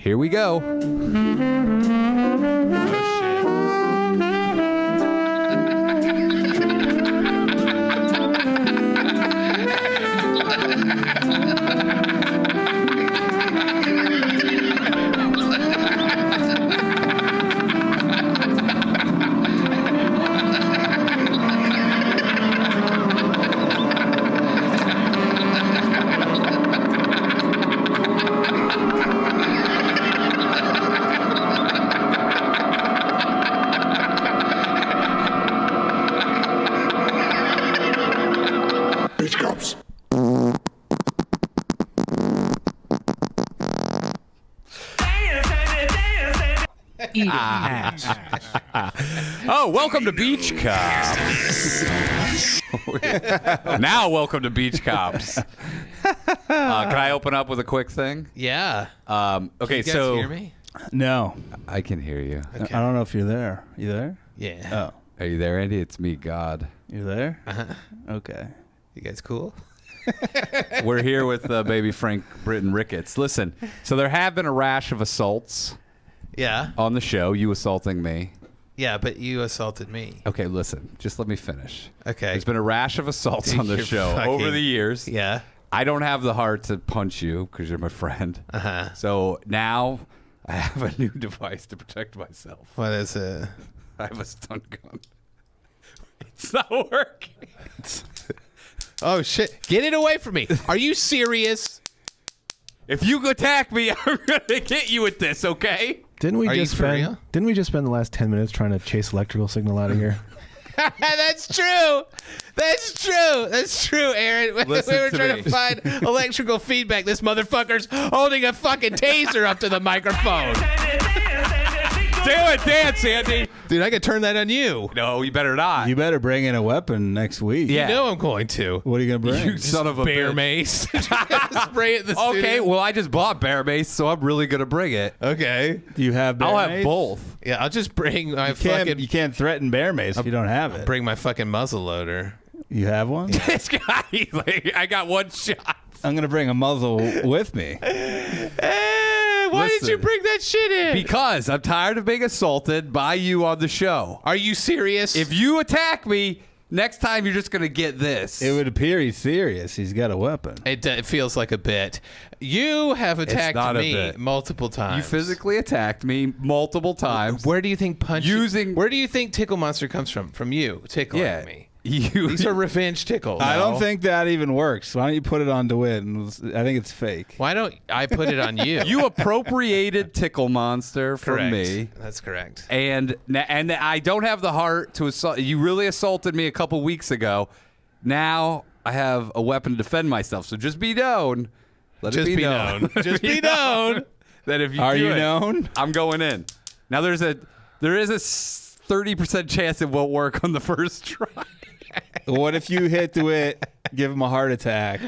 Here we go. Oh, welcome to Beach Cops. Now, welcome to Beach Cops. Can I open up with a quick thing? Yeah. Okay, Can you guys so hear me? No. I can hear you. Okay. I don't know if you're there. You there? Yeah. Oh. Are you there, Andy? It's me, God. You there? Uh-huh. Okay. You guys cool? We're here with baby Frank Britton Ricketts. Listen, so there have been a rash of assaults Yeah. on the show. You assaulting me. Yeah, but you assaulted me. Okay, listen. Just let me finish. Okay. There's been a rash of assaults on the You're show fucking- over the years. Yeah. I don't have the heart to punch you because you're my friend. Uh-huh. So now I have a new device to protect myself. What is it? I have a stun gun. It's not working. Oh, shit. Get it away from me. Are you serious? If you attack me, I'm going to hit you with this, okay? Didn't we Are you just for spend? real? Didn't we just spend the last 10 minutes trying to chase electrical signal out of here? That's true. That's true. That's true, Aaron. We Listen were to trying me. to find electrical feedback. This motherfucker's holding a fucking taser up to the microphone. Do it, dance, Andy. Dude, I could turn that on you. No, you better not. You better bring in a weapon next week. Yeah. You know I'm going to. What are you going to bring? You son of a Bear bitch. mace. Spray it in the Okay, studio. well, I just bought bear mace, so I'm really going to bring it. Okay. Do you have bear I'll have mace? both. Yeah, I'll just bring my You can't threaten bear mace if you don't have it. bring my fucking muzzle loader. You have one? This guy, like, I got one shot. I'm going to bring a muzzle with me. Hey, why did Listen. you bring that shit in? Because I'm tired of being assaulted by you on the show. Are you serious? If you attack me, next time you're just going to get this. It would appear he's serious. He's got a weapon. it feels like a bit. You have attacked not a me bit. multiple times. You physically attacked me multiple times. Where do you think punching? Using- Where do you think Tickle Monster comes from? From you tickling Yeah. me. These These are revenge tickles. I don't think that even works. Why don't you put it on DeWitt? I think it's fake. Why don't I put it on you? You appropriated Tickle Monster from correct. me. That's correct. And I don't have the heart to assault. You really assaulted me a couple weeks ago. Now I have a weapon to defend myself. So just be known. Let Just it be be known. known. Just be known. That if you Are do you it, known? I'm going in. Now there is a 30% chance it won't work on the first try. What if you hit DeWitt, give him a heart attack?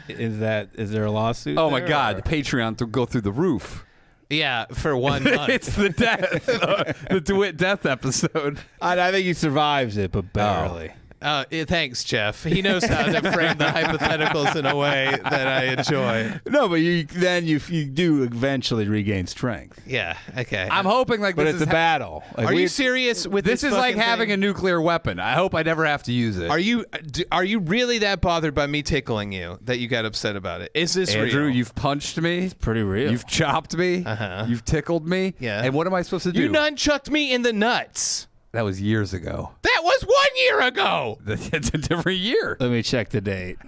Is there a lawsuit? Oh my there, God, or- the Patreon to go through the roof. Yeah, for 1 month. It's the death, the DeWitt death episode. I think he survives it, but barely. Thanks, Jeff. He knows how to frame the hypotheticals in a way that I enjoy. No, but you do eventually regain strength. Yeah. Okay. I'm hoping like But this it's is a battle. Like, Are you serious with This this? is like fucking having thing? a nuclear weapon. I hope I never have to use it. Are you really that bothered by me tickling you that you got upset about it? Is this Andrew, real? you've punched me. pretty real? You've chopped me. Uh-huh. You've tickled me. Yeah. And what am I supposed to do? You nunchucked me in the nuts. That was years ago. That was 1 year ago. It's a different year. Let me check the date.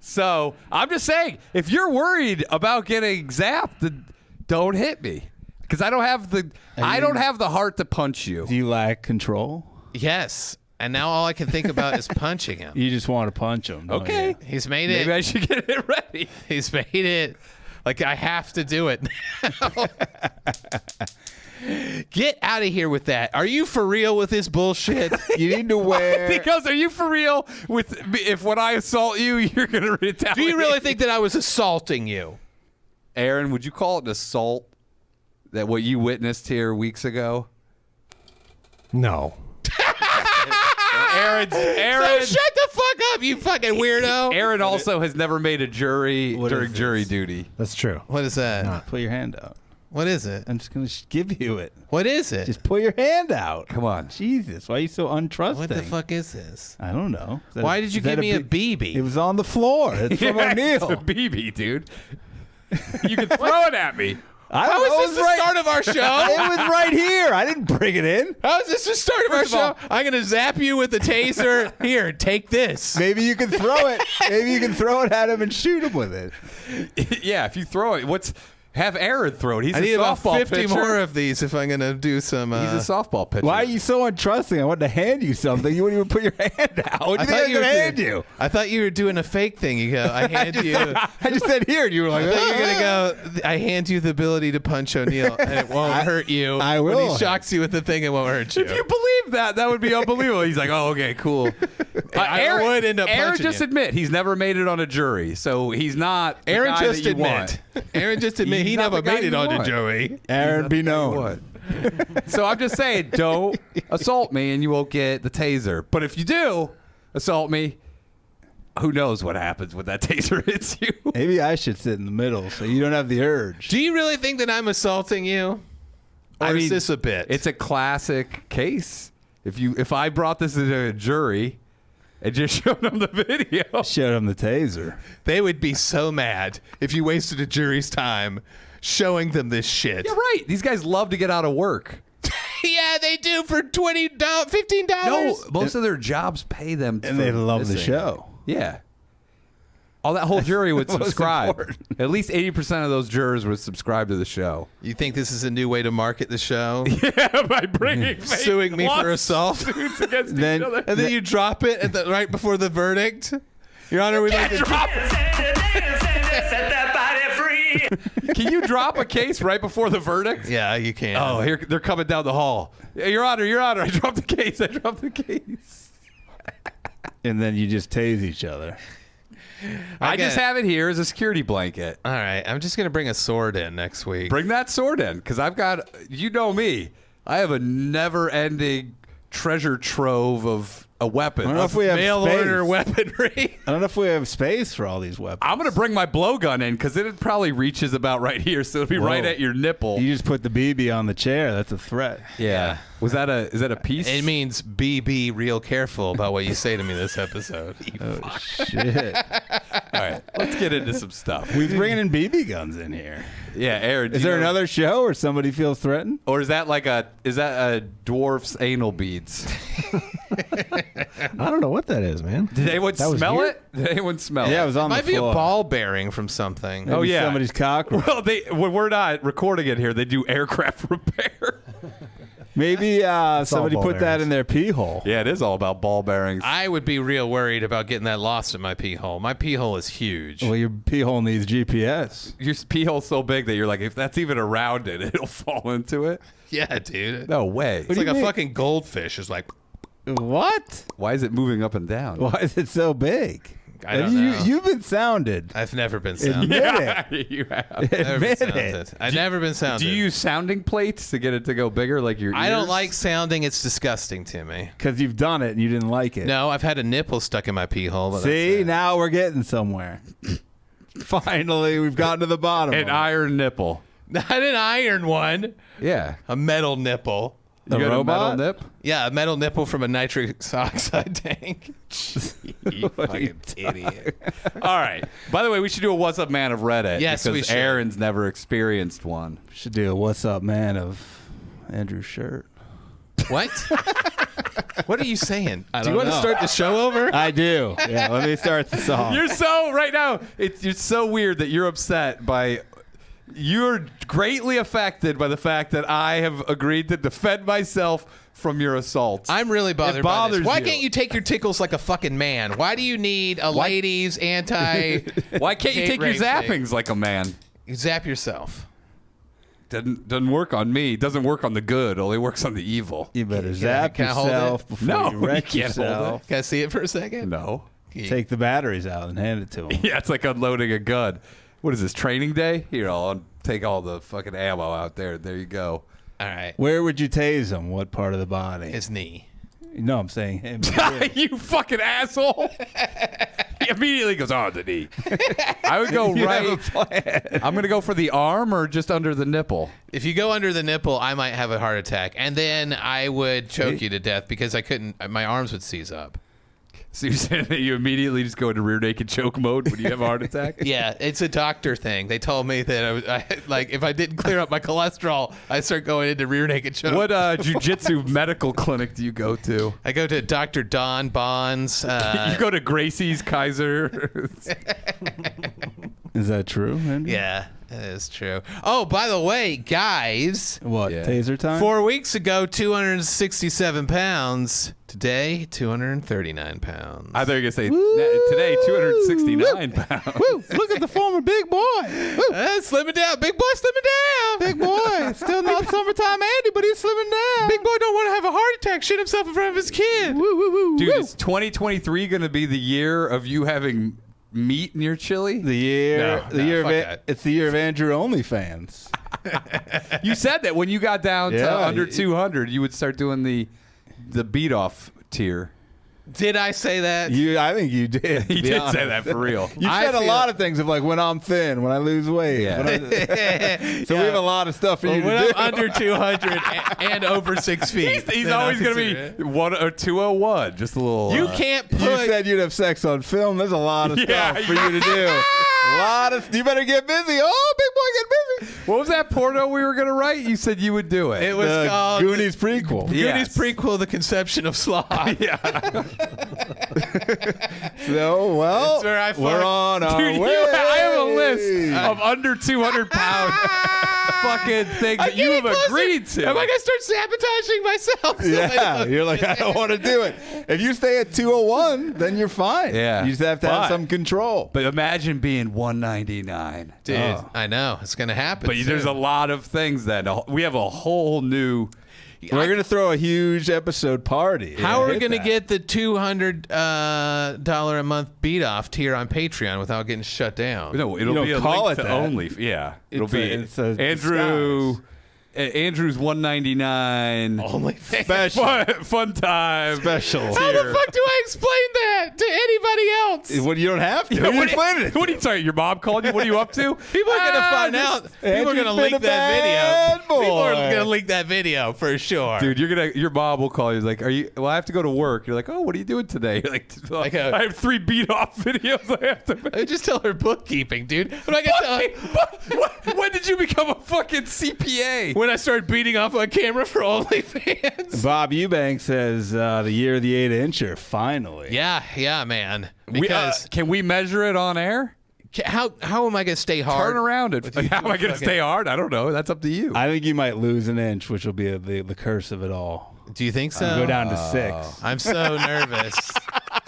So I'm just saying, if you're worried about getting zapped, then don't hit me, because I don't have the heart to punch you. Do you lack control? Yes. And now all I can think about is punching him. You just want to punch him. don't Okay. you? He's made it. Maybe I should get it ready. He's made it. Like I have to do it now. Get out of here with that. Are you for real with this bullshit? You need to wear. Because are you for real with if when I assault you, you're going to retaliate? Do you really think that I was assaulting you? Aaron, would you call it an assault? That what you witnessed here weeks ago? No. Aaron. So shut the fuck up. up, you fucking weirdo. Aaron also has never made a jury What during is jury this? duty. That's true. What is that? Put your hand out. What is it? I'm just gonna give you it. What is it? Just put your hand out. Come on. Jesus, why are you so untrusting? What the fuck is this? I don't know. Is that Why did you is that give me a B- BB? It was on the floor. It's from Yeah, it's a O'Neill. BB, dude. You can throw it at me. I don't How know. is this the start of our show? It was right here. I didn't bring it in. How is this the start of our First of all- show? I'm going to zap you with the taser. Here, take this. Maybe you can throw it. Maybe you can throw it at him and shoot him with it. Yeah, if you throw it, have Aaron throw it. He's I a need about softball 50 pitcher. more of these if I'm going to do some. He's a softball pitcher. Why are you so untrusting? I wanted to hand you something. You wouldn't even put your hand out. What do you think I was going to hand you? I thought you were doing a fake thing. You go, I hand you. I just said here, and you were like, I thought you were gonna go. I hand you the ability to punch O'Neill, and it won't hurt you. I When will. he shocks you with the thing, it won't hurt you. If you believe that, that would be unbelievable. He's like, oh, okay, cool. I would end up Aaron punching just you. admit he's never made it on a jury, so he's not the Aaron guy just that you admit. want. Aaron just admit He's he not never the guy made it you on the want. jury. Aaron, be You known. want. So I'm just saying, don't assault me and you won't get the taser. But if you do assault me, who knows what happens when that taser hits you? Maybe I should sit in the middle so you don't have the urge. Do you really think that I'm assaulting you, or I is mean, this a bit? It's a classic case. If I brought this into a jury and just showed them the video, Showed him the taser. They would be so mad if you wasted a jury's time showing them this shit. you're right. These guys love to get out of work. Yeah, they do for $20, $15. No, most of their jobs pay them, And for they love the missing. show. Yeah. All that whole jury would most subscribe. important. At least 80% of those jurors would subscribe to the show. You think this is a new way to market the show? Yeah, by bringing Suing me for assault? against Then- each other. And then you drop it at right before the verdict? Your Honor, we'd like to Drop Can you drop a case right before the verdict? Yeah, you can. Oh, here they're coming down the hall. Your Honor, I dropped the case. I dropped the case. And then you just tase each other. I just have it here as a security blanket. All right, I'm just going to bring a sword in next week. Bring that sword in, because I've got, you know me, I have a never-ending treasure trove of a weapon. I don't know if we have mail space. order weaponry. I don't know if we have space for all these weapons. I'm going to bring my blowgun in, because it probably reaches about right here, so it'll be right Whoa. at your nipple. You just put the BB on the chair. That's a threat. Yeah. Is that a piece? It means be real careful about what you say to me this episode. Oh, shit. All right, let's get into some stuff. We're bringing in BB guns in here. Yeah, Aaron. Is there another show where somebody feels threatened? Or is that a dwarf's anal beads? I don't know what that is, man. Did anyone That was smell here? it? Did anyone smell Yeah, it it? was on Might the be a floor. ball bearing from something. Maybe Oh, yeah. somebody's cockroach. Well, when we're not recording it here, they do aircraft repair. Maybe somebody ball put that bearings. in their pee hole. Yeah, it is all about ball bearings. I would be real worried about getting that lost in my pee hole. My pee hole is huge. Well, your pee hole needs GPS. Your pee hole's so big that you're like, if that's even around it, it'll fall into it. Yeah, dude. No way. It's do like you a mean? fucking goldfish. It's like, What? Why is it moving up and down? Why is it so big? I don't know. You've been sounded. I've never been sounded. Admit it. you have. Never been Admit sounded. it. I've never been sounded. Do you use sounding plates to get it to go bigger, like your ears? I don't like sounding. It's disgusting to me. Because you've done it and you didn't like it. No, I've had a nipple stuck in my pee hole. But See, that's it. now we're getting somewhere. Finally, we've gotten to the bottom. An of it. iron nipple. Not an iron one. Yeah. A metal nipple. You got robot? a metal nip? Yeah, a metal nipple from a nitrous oxide tank. You What are you fucking idiot. All right. By the way, we should do a What's Up Man of Reddit. Yes, because we should. Aaron's never experienced one. Should do a what's up, man, of Andrew's shirt. What? What are you saying? Do you don't want to know. start the show over? I do. Yeah, let me start the song. You're so, right now, it's so weird that you're upset by, you're greatly affected by the fact that I have agreed to defend myself from your assaults. I'm really bothered It by bothers this. Why you. can't you take your tickles like a fucking man? Why do you need a ladies anti? Why can't you hate take your rape zappings thing? like a man? You zap yourself. Doesn't work on me. Doesn't work on the good. Only works on the evil. You better zap can I hold yourself it? before No, you wreck you can't hold yourself. Can I see it for a second? No. Take the batteries out and hand it to him. Yeah, it's like unloading a gun. What is this, training day? Here, I'll take all the fucking ammo out there. There you go. All right. Where would you tase him? What part of the body? His knee. No, I'm saying him. You fucking asshole. He immediately goes, oh, the knee. I would go right. I'm going to go for the arm or just under the nipple. If you go under the nipple, I might have a heart attack. And then I would choke you to death because I couldn't, my arms would seize up. So you're saying that you immediately just go into rear naked choke mode when you have a heart attack? Yeah, it's a doctor thing. They told me that like if I didn't clear up my cholesterol, I'd start going into rear naked choke. What jiu-jitsu medical clinic do you go to? I go to Dr. Don Bonds. You go to Gracie's Kaiser. Is that true, Andy? Yeah, that is true. Oh, by the way, guys. What, Yeah. taser time? 4 weeks ago, 267 pounds. Today, 239 pounds. I thought you were going to say today, 269 pounds. Woo, look at the former big boy. Slimming down. Big boy slimming down. Big boy. Still not summertime Andy, but he's slimming down. Big boy don't want to have a heart attack, shit himself in front of his kid. Woo, woo, woo, Dude, woo. is 2023 going to be the year of you having meat in your chili? The year, No, the year fuck of that. it's the year of Andrew OnlyFans. You said that when you got down to Yeah, under 200, you would start doing the beat off tier. Did I say that? I think you did. He did say that for real. You I said a feel- lot of things of like when I'm thin, when I lose weight. Yeah. So we have a lot of stuff for you When to do. I'm under 200 and over 6 feet. He's then always I'll going to consider be 1 or 201. Just a little. it. You can't put. You said you'd have sex on film. There's a lot of Yeah, stuff for you to do. A lot of. You better get busy. Oh, big boy, get busy. What was that porno we were going to write? You said you would do it. It was The called Goonies prequel. Yes. Goonies prequel, The Conception of Sloth. Yeah. So, well, That's where I we're fuck- on our Dude, way. I have a list of under 200 pound fucking things that you have agreed to. Am I gonna start sabotaging myself? Yeah, you're like, I don't want to do it. If you stay at 201, then you're fine. Yeah. You just have to have But- some control. But imagine being 199. Dude, Oh. I know it's gonna happen. There's a lot of things that we have a whole new. We're going to throw a huge episode party. How are we Hit gonna that. get the $200 a month beat off tier on Patreon without getting shut down? No, it'll don't be a call link it to that. only. Yeah, it'll It's be it's a Andrew. disguise. Andrew's 199. Only Special. Fun time. Special. How the fuck do I explain that to anybody else? Well, you don't have to. Yeah, Who are you what, explaining it? what are you talking? Your mom called you? What are you up to? People are gonna find out. People are Andrew's gonna been leak a that video. bad People are boy. gonna leak that video for sure. Dude, your mom will call you. Like, are you? Well, I have to go to work. You're like, oh, what are you doing today? You're like, I have 3 beat off videos. I have to. I just tell her bookkeeping, dude. I'm not gonna tell her. When did you become a fucking CPA? When I started beating off on camera for OnlyFans. Bob Eubank says the year of the 8-incher, finally. Yeah, man. Because Can we measure it on air? how am I gonna stay hard? Turn around it. How am I going to stay hard? I don't know. That's up to you. I think you might lose an inch, which will be the curse of it all. Do you think so? Go down to 6. I'm so nervous.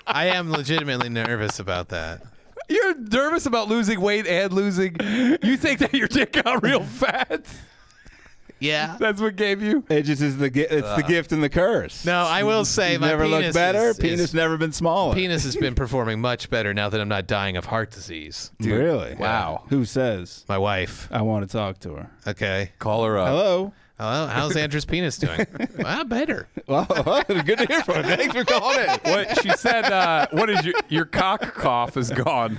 I am legitimately nervous about that. You're nervous about losing weight and losing. You think that your dick got real fat? Yeah. That's what gave you. It just is the gift and the curse. No, I will say my Never penis looked better. is- Penis never been smaller. Penis has been performing much better now that I'm not dying of heart disease. Really? Wow. Who says? My wife. I want to talk to her. Okay. Call her up. Hello. Hello. How's Andrew's penis doing? Well, better. Well, good to hear from you. Thanks for calling in. What she said? What is your cock cough is gone?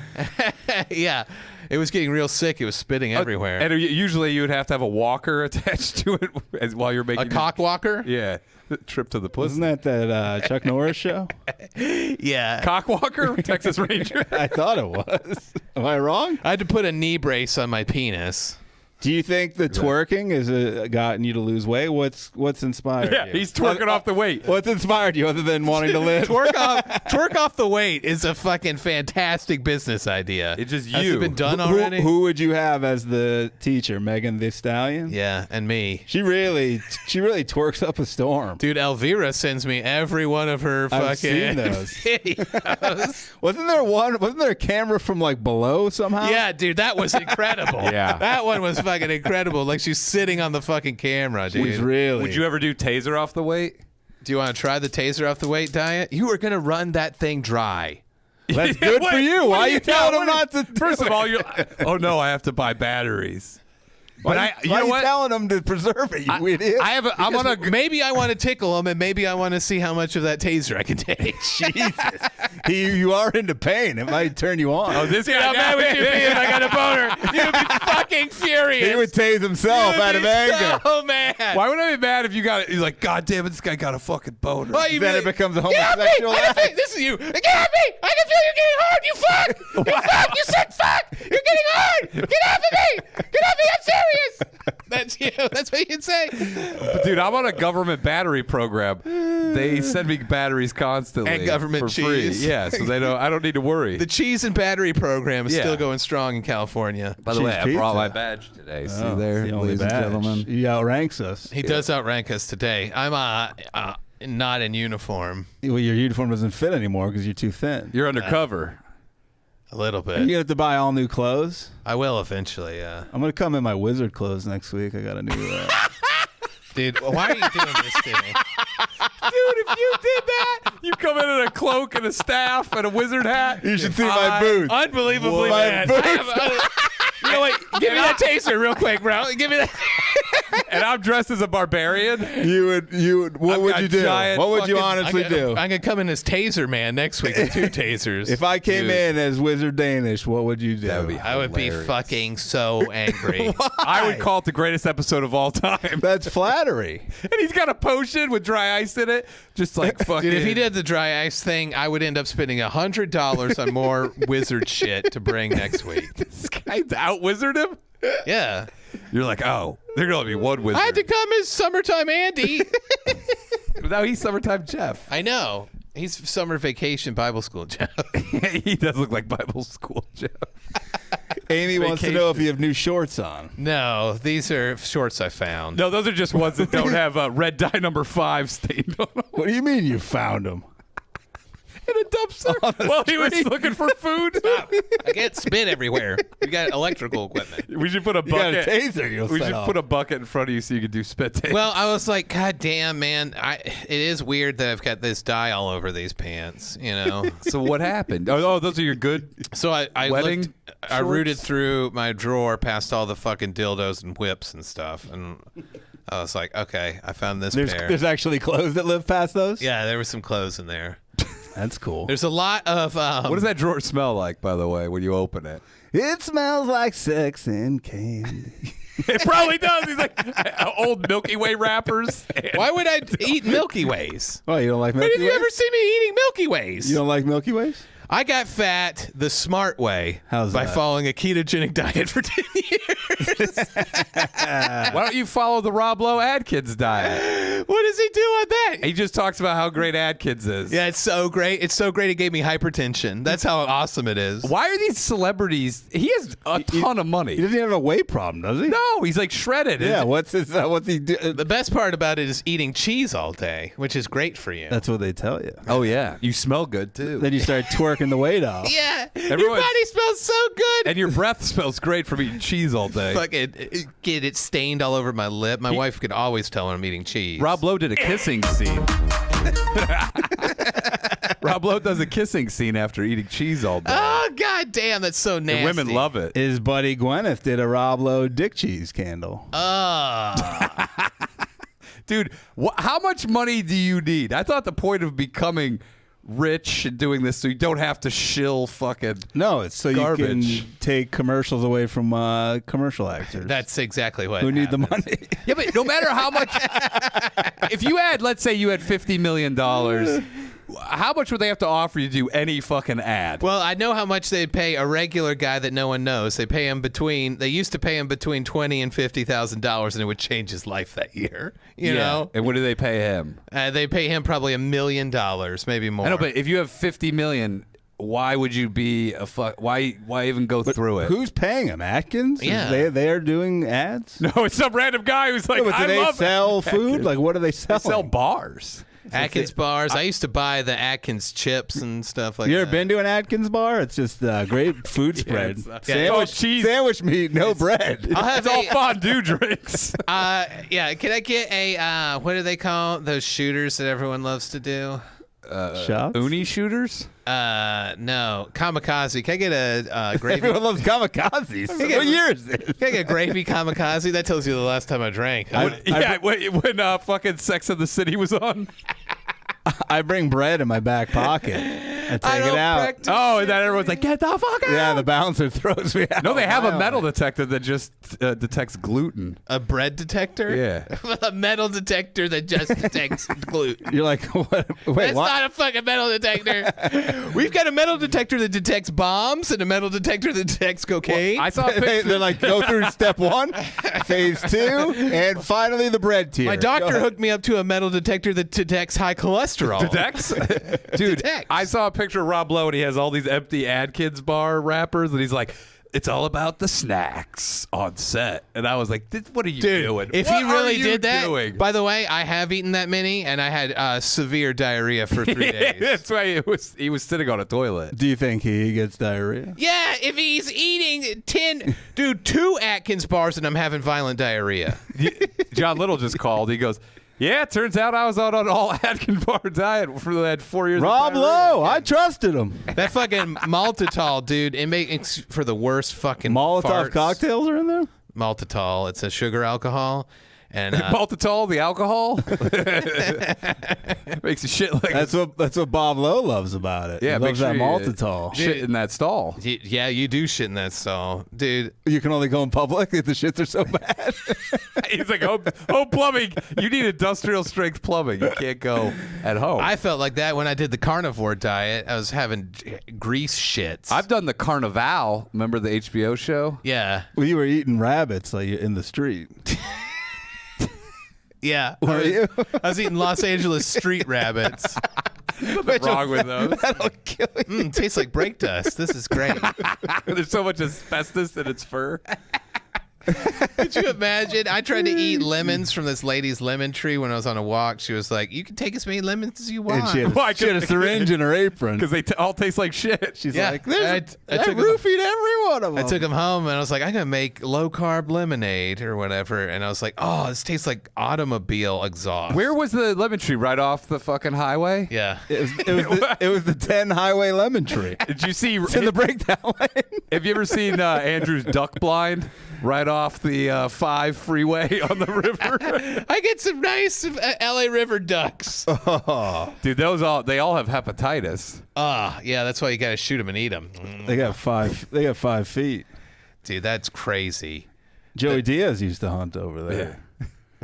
Yeah. It was getting real sick. It was spitting everywhere. And usually you would have to have a walker attached to it while you're making A cock walker? Yeah, the trip to the pussy. Wasn't that Chuck Norris show? Yeah. Cock walker, Texas Ranger. I thought it was. Am I wrong? I had to put a knee brace on my penis. Do you think the twerking has gotten you to lose weight? What's inspired Yeah, you? he's twerking off the weight. What's inspired you other than wanting to live? Twerk off the weight is a fucking fantastic business idea. It's just Has you. it been done Who- already? Who would you have as the teacher? Megan Thee Stallion? Yeah, and me. She really twerks up a storm. Dude, Elvira sends me every one of her fucking I've seen those. videos. Wasn't there a camera from like below somehow? Yeah, dude, that was incredible. Yeah. That one was fucking incredible. Like she's sitting on the fucking camera, dude. She's really. Would you ever do taser off the weight? Do you want to try the taser off the weight diet? You are going to run that thing dry. That's good What- for you. what Why do are you telling him not to? First of all, you're. Oh no, I have to buy batteries. But why you know are you what? telling them to preserve it, you idiot? I'm on a. Maybe I want to tickle him, and maybe I want to see how much of that taser I can take. Jesus. You are into pain. It might turn you on. Oh, this guy. How mad would you be if I got a boner? You would be fucking furious. He would tase himself out of anger. Oh man. Why would I be mad if you got it? He's like, God damn it, this guy got a fucking boner. Why you Then be- it becomes a Get off me! homosexual I can act. feel- This is you. Get off me! I can feel you getting hard. You fuck! You fuck! You sick fuck! You're getting hard! Get off of me! Get off me! I'm serious. That's you. That's what you'd say. But dude, I'm on a government battery program. They send me batteries constantly And government for cheese. free. Yeah, so I don't need to worry. The cheese and battery program is Yeah. still going strong in California. By the way, I Cheese brought my pizza. badge today. See Oh, there, it's the only ladies and badge. gentlemen. He outranks us. He does outrank us today. I'm not in uniform. Well, your uniform doesn't fit anymore because you're too thin. You're undercover. A little You bit. have to buy all new clothes. I will eventually, yeah. I'm gonna come in my wizard clothes next week. I got a new. Dude, why are you doing this to me? Dude, if you did that, you come in a cloak and a staff and a wizard hat. You should see my boots. Unbelievably My bad. boots. You know what? Give me that taser real quick, bro. Give me that. And I'm dressed as a barbarian. You would. What I've would got you do? giant What would you fucking- honestly do? I'm gonna come in as Taser Man next week with 2 tasers. If I came Dude. in as Wizard Danish, what would you do? That would be I would be hilarious. fucking so angry. I would call it the greatest episode of all time. That's flattery. And he's got a potion with dry ice in it, just like fucking. Dude, if he did the dry ice thing, I would end up spending $100 on more wizard shit to bring next week. this guy out wizard him, Yeah. you're like, oh, there's gonna be one wizard. I had to come as Summertime Andy. But now he's summertime Jeff. I know. He's summer vacation Bible school, Jeff. He does look like Bible school Jeff. Amy wants to know if you have new shorts on. No, these are shorts I found. No, those are just ones that don't have red dye number 5 stained on them. What do you mean you found them? In a dumpster while he was looking for food. I get spit everywhere. You got electrical equipment. We should put a You got a bucket. taser. You'll We set should off. put a bucket in front of you so you can do spit tape. Well, I was like, God damn, man. It is weird that I've got this dye all over these pants, you know? so what happened? Oh, those are your good. So I Wedding looked, I rooted shorts? through my drawer past all the fucking dildos and whips and stuff. And I was like, okay, I found this pair. There's actually clothes that live past those? Yeah, there was some clothes in there. That's cool. There's a lot of. What does that drawer smell like, by the way, when you open it? It smells like sex and candy. It probably does. He's like old Milky Way wrappers. Why would I eat Milky Ways? Oh, you don't like When Milky have you Ways? ever seen me eating Milky Ways? You don't like Milky Ways? I got fat the smart way How's by that? following a ketogenic diet for 10 years. Why don't you follow the Rob Lowe Adkins diet? What does he do on that? He just talks about how great Adkins is. Yeah, it's so great. It's so great it gave me hypertension. That's how awesome it is. Why are these celebrities? He has a ton of He money. doesn't even have a weight problem, does he? No, he's like shredded. Yeah, what's he do? The best part about it is eating cheese all day, which is great for you. That's what they tell you. Oh yeah, you smell good too. Then you start twerking the weight off. Yeah, your Everyone- body smells so good. And your breath smells great from eating cheese all day. Fucking get it stained all over my lip. My wife could always tell when I'm eating cheese. Rob Lowe did a kissing scene. Rob Lowe does a kissing scene after eating cheese all day. Oh god damn, that's so nasty. And women love it. His buddy Gwyneth did a Rob Lowe dick cheese candle. Dude, how much money do you need? I thought the point of becoming rich and doing this so you don't have to shill fucking. No, it's so Garbage. you can take commercials away from commercial actors That's exactly what who need the happens. money. Yeah, but no matter how much. If you had, let's say you had $50 million, how much would they have to offer you to do any fucking ad? Well, I know how much they'd pay a regular guy that no one knows. They used to pay him between $20,000 and $50,000, and it would change his life that year. You know, And what do they pay him? they pay him probably $1 million, maybe more. I know, but if you have $50 million, why would you be a fuck? Why even go through it? Who's paying him? Atkins? Yeah. They are doing ads? No, it's some random guy who's like, Yeah, but do I they love sell Atkins. food? Like, what are they They selling? sell bars. Atkins bars. I used to buy the Atkins chips and stuff like You that. ever been to an Atkins bar? It's just great food spread. it's all cheese. Sandwich meat, no bread. I'll have It's all a- fondue drinks. Yeah, can I get a what do they call those shooters that everyone loves to do? Shots? uni shooters? No. Kamikaze. Can I get a gravy? Everyone loves kamikazes. What year is this? Can I get a gravy kamikaze? That tells you the last time I drank. Huh? When fucking Sex and the City was on. I bring bread in my back pocket. I take it out. Oh, and then everyone's like, get the fuck out. Yeah, the bouncer throws me out. No, they have a metal detector that just detects gluten. A bread detector? Yeah. A metal detector that just detects gluten. You're like, what? Wait, That's what? not a fucking metal detector. We've got a metal detector that detects bombs and a metal detector that detects cocaine. I saw a picture. They're like, go through step 1, phase 2, and finally the bread tier. My doctor hooked me up to a metal detector that detects high cholesterol. Detects? Dude, Detects. I saw a picture of Rob Lowe and he has all these empty Adkins bar wrappers and he's like, it's all about the snacks on set. And I was like, what are you doing? If What he really are you did that, doing? by the way, I have eaten that many and I had severe diarrhea for 3 days. That's why he was sitting on a toilet. Do you think he gets diarrhea? Yeah, if he's eating 2 Atkins bars and I'm having violent diarrhea. John Little just called. He goes, yeah, it turns out I was on an all Atkins bar diet for that 4 years. Rob of Lowe, I trusted him. That fucking maltitol, dude, it makes for the worst fucking Molotov farts. cocktails are in there? Maltitol, it's a sugar alcohol. And Maltitol, the alcohol, makes you shit like That's what Bob Lowe loves about it. Yeah, he loves make that sure you- maltitol. shit in that stall. yeah, you do shit in that stall, dude. You can only go in public if the shits are so bad. He's like, oh, plumbing. You need industrial strength plumbing. You can't go at home. I felt like that when I did the carnivore diet. I was having grease shits. I've done the Carnival. Remember the HBO show? yeah, Well, you were eating rabbits like in the street. yeah. Were you? I was eating Los Angeles street rabbits. What's wrong with those? That'll kill you. Tastes like brake dust. This is great. There's so much asbestos in its fur. Could you imagine? I tried to eat lemons from this lady's lemon tree when I was on a walk. She was like, "You can take as many lemons as you want." And she had, Why she had a couldn't- syringe in her apron. Because they all taste like shit. She's Yeah, like, "There's I I took roofied every one of them." I took them home and I was like, I'm gonna make low carb lemonade or whatever. And I was like, oh, this tastes like automobile exhaust. Where was the lemon tree? Right off the fucking highway? Yeah. It was the 10 highway lemon tree. Did you see? It's in the breakdown lane. Have you ever seen Andrew's duck blind? Right off the 5 freeway on the river. I get some nice LA River ducks. Dude, they all have hepatitis. Yeah, that's why you gotta shoot them and eat them. They got 5 feet. Dude, that's crazy. Joey Diaz used to hunt over there.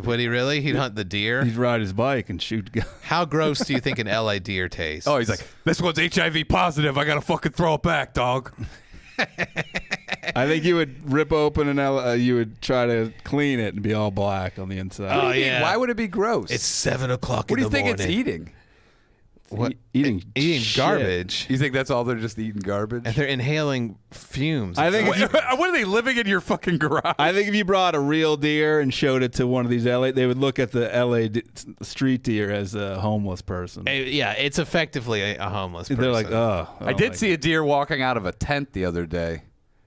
Would he really? He'd hunt the deer? He'd ride his bike and shoot guns. How gross do you think an LA deer tastes? Oh, he's like, this one's HIV positive. I gotta fucking throw it back, dog. I think you would rip open you would try to clean it and be all black on the inside. Oh, yeah. Why would it be gross? It's 7 o'clock what do in you the think morning. it's eating? What? Eating shit. garbage. You think that's all they're just eating garbage? And they're inhaling fumes. I think if what, you, what are they living in your fucking garage? I think if you brought a real deer and showed it to one of these LA, they would look at the LA street deer as a homeless person. Yeah, it's effectively a homeless person. They're like, oh. I did see a deer walking out of a tent the other day.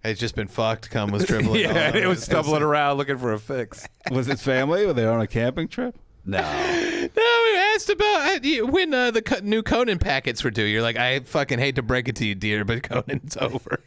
It's just been fucked. Cum was dribbling. Yeah, on it was stumbling around looking for a fix. Was it family? Were they on a camping trip? No. No, we asked about when the new Conan packets were due. You're like, I fucking hate to break it to you, dear, but Conan's over.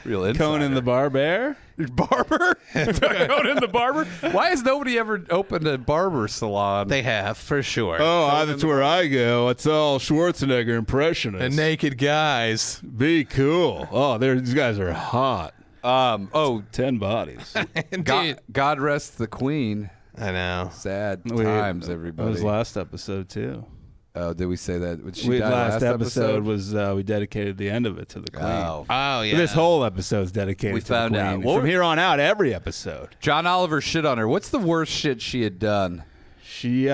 Real insider. Conan the Barber? barber? Conan the barber? Why has nobody ever opened a barber salon? They have, for sure. Oh, that's where I go. It's all Schwarzenegger impressionists. And naked guys. Be cool. Oh, these guys are hot. 10 bodies. Dude, God rest the queen. I know. Sad times, everybody. That was last episode, too. Oh, did we say that? Did she die Last episode was we dedicated the end of it to the queen. Oh. Oh, yeah. This whole episode's dedicated We to found the out. queen. From here on out, every episode. John Oliver shit on her. What's the worst shit she had done? She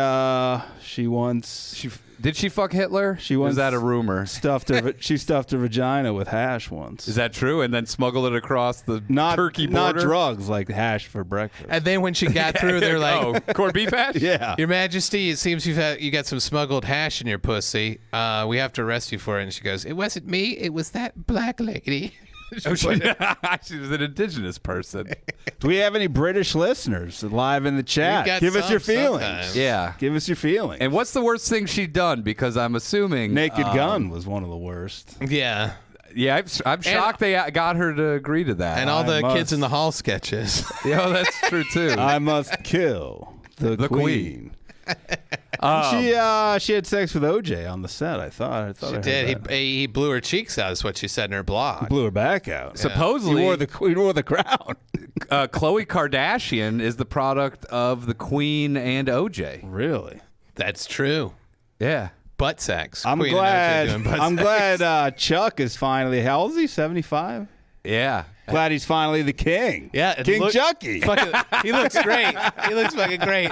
once Did she fuck Hitler? She Or once is that a rumor? stuffed her vagina with hash once. Is that true? And then smuggled it across the not Turkey not border? drugs like hash for breakfast? And then when she got through, they're like, oh, corned beef hash? Yeah. Your Majesty, it seems you got some smuggled hash in your pussy. We have to arrest you for it. And she goes, it wasn't me. It was that black lady. Oh, she was an indigenous person. Do we have any British listeners live in the chat? We've got Give us some your feelings. sometimes. Yeah. Give us your feelings. And what's the worst thing she'd done? Because I'm assuming Naked Gun was one of the worst. Yeah. Yeah, I'm shocked they got her to agree to that. And all the must- kids in the hall sketches. Yeah, that's true too. I must kill the queen. She had sex with OJ on the set. I thought I She heard did. that. He blew her cheeks out, is what she said in her blog. Blew her back out. Supposedly, He wore the crown. Khloe Kardashian is the product of the Queen and OJ. Really? That's true. Yeah. Butt sex. I'm Queen and OJ doing butt sex. glad Chuck is finally. How old is he? 75. Yeah. Glad he's finally the king. Yeah, it King look- Chucky. He looks great. He looks fucking great.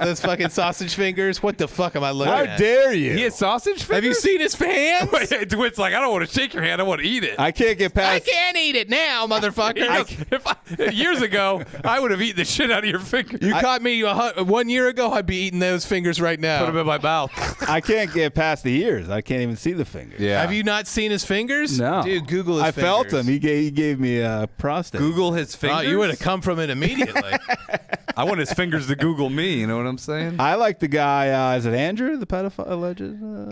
Those fucking sausage fingers. What the fuck am I looking How at? dare you? He has sausage fingers? Have you seen his hands? DeWitt's like, I don't want to shake your hand. I want to eat it. I can't get I past. can't eat it now, motherfucker. Years ago, I would have eaten the shit out of your fingers. You caught me 1 year ago, I'd be eating those fingers right now. Put them in my mouth. I can't get past the ears. I can't even see the fingers. Yeah. Have you not seen his fingers? No. Dude, Google his I fingers. felt him. He gave me a prostate. Google his fingers? Oh, you would have come from it immediately. I want his fingers to Google me. You know what I'm saying? I like the guy. Is it Andrew, the pedophile alleged?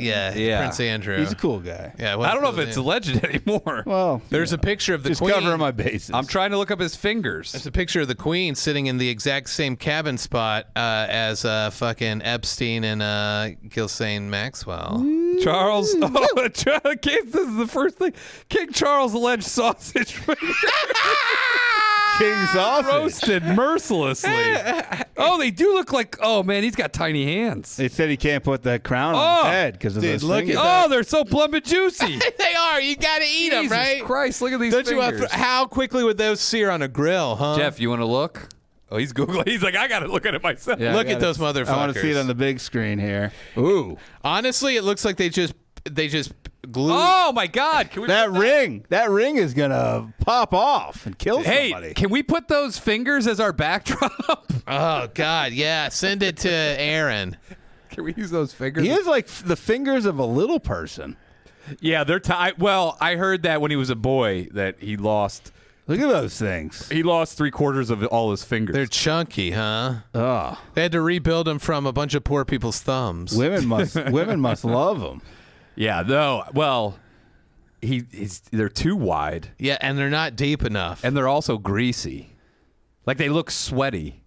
Yeah, Prince Andrew. He's a cool guy. Yeah, I don't know if it's alleged anymore. Well, There's a picture of the just queen. covering my bases. I'm trying to look up his fingers. There's a picture of the queen sitting in the exact same cabin spot as fucking Epstein and Ghislaine Maxwell. Charles. Oh, this is the first thing. King Charles alleged sausage fingers. King sausage. Roasted mercilessly. Oh, they do look like. Oh man, he's got tiny hands. They said he can't put that crown on Oh. his head because of Dude, those look at fingers. that. Oh, they're so plump and juicy. They are. You got to eat them, Jesus right? Christ, look at these Don't you fingers. want? How quickly would those sear on a grill, huh? Jeff, you want to look? Oh, he's Googling. He's like, I got to look at it myself. Yeah, Look I at gotta- those motherfuckers. I want to see it on the big screen here. Ooh, Honestly, it looks like they just glued. Oh my God! Can we that ring is gonna pop off and kill Hey, somebody. can we put those fingers as our backdrop? Oh God, yeah. Send it to Aaron. Can we use those fingers? He has like the fingers of a little person. Yeah, they're well, I heard that when he was a boy that he lost Look at those things. 3/4 of all his fingers. They're chunky, huh? Oh, They had to rebuild them from a bunch of poor people's thumbs. women must love them. Yeah, no. Well, they're too wide Yeah, and they're not deep enough. and they're also greasy. Like they look sweaty.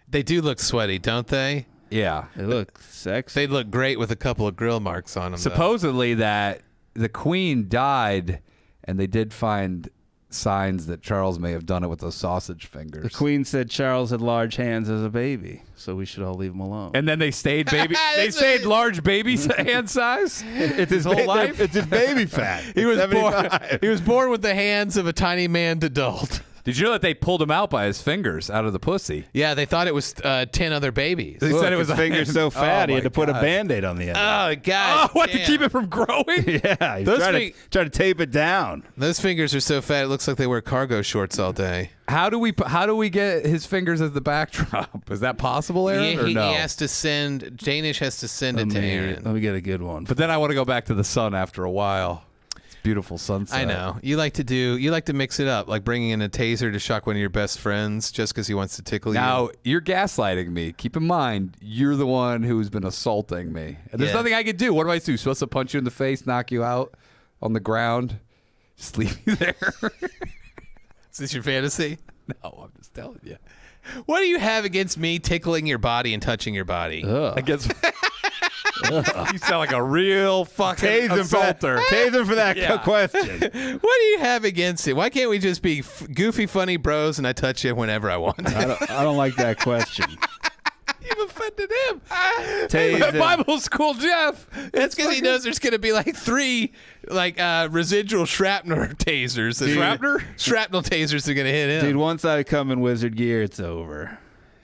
They do look sweaty, don't they? Yeah. They look sexy. They look great with a couple of grill marks on them. Supposedly that the queen died and they did find signs that Charles may have done it with those sausage fingers. The queen said Charles had large hands as a baby, so we should all leave him alone. And then they stayed baby. They That's stayed what- large baby hand size. it's his whole life. It's his baby fat. He was born. 75. He was born with the hands of a tiny man adult. Did you know that they pulled him out by his fingers out of the pussy? Yeah, they thought it was 10 other babies. They Look, said it was his a fingers hand. so fat Oh, he had to my put a God. Band-Aid on the end. Oh God! Oh, what to damn. keep it from growing? Yeah, he's Those trying to tape it down. Those fingers are so fat it looks like they wear cargo shorts all day. How do we get his fingers as the backdrop? Is that possible, Aaron, or He no? has to send. Danish has to send it to Aaron. Let me get a good one. But then I want to go back to the sun after a while. It's a beautiful sunset. I know you like to mix it up, like bringing in a taser to shock one of your best friends just because he wants to tickle you. Now you're gaslighting me. Keep in mind, you're the one who's been assaulting me. And there's Yeah. nothing I can do. What do I do? Supposed to punch you in the face, knock you out on the ground, just leave you there? Is this your fantasy? No, I'm just telling you. What do you have against me tickling your body and touching your body? I guess you sound like a real fucking Tase him assaulter. for that Yeah. question. What do you have against it? Why can't we just be goofy, funny bros and I touch you whenever I want? I don't like that question. You've offended him. Tase him. Bible school Jeff. That's because he knows there's going to be like 3 residual shrapnel tasers. Shrapnel tasers are going to hit him. Dude, once I come in wizard gear, it's over.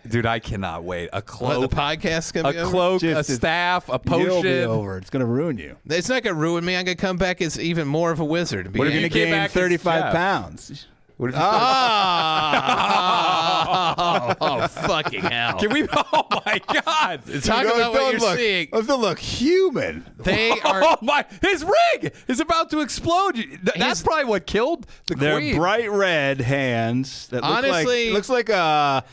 Dude, I cannot wait. A What, cloak, the podcast's going to be a over? cloak, Just- a staff, a You'll be potion. over. It's gonna ruin you. It's not going to ruin me. I'm going to come back as even more of a wizard. What if You're you gonna came gain back as 35 Jeff? pounds. What if you Oh, fucking hell. Can we? Oh my God! Talk about what you're seeing. Those don't look human. They are. Oh my! His ring is about to explode. That's probably what killed the They're queen. bright red hands that Honestly- looks like a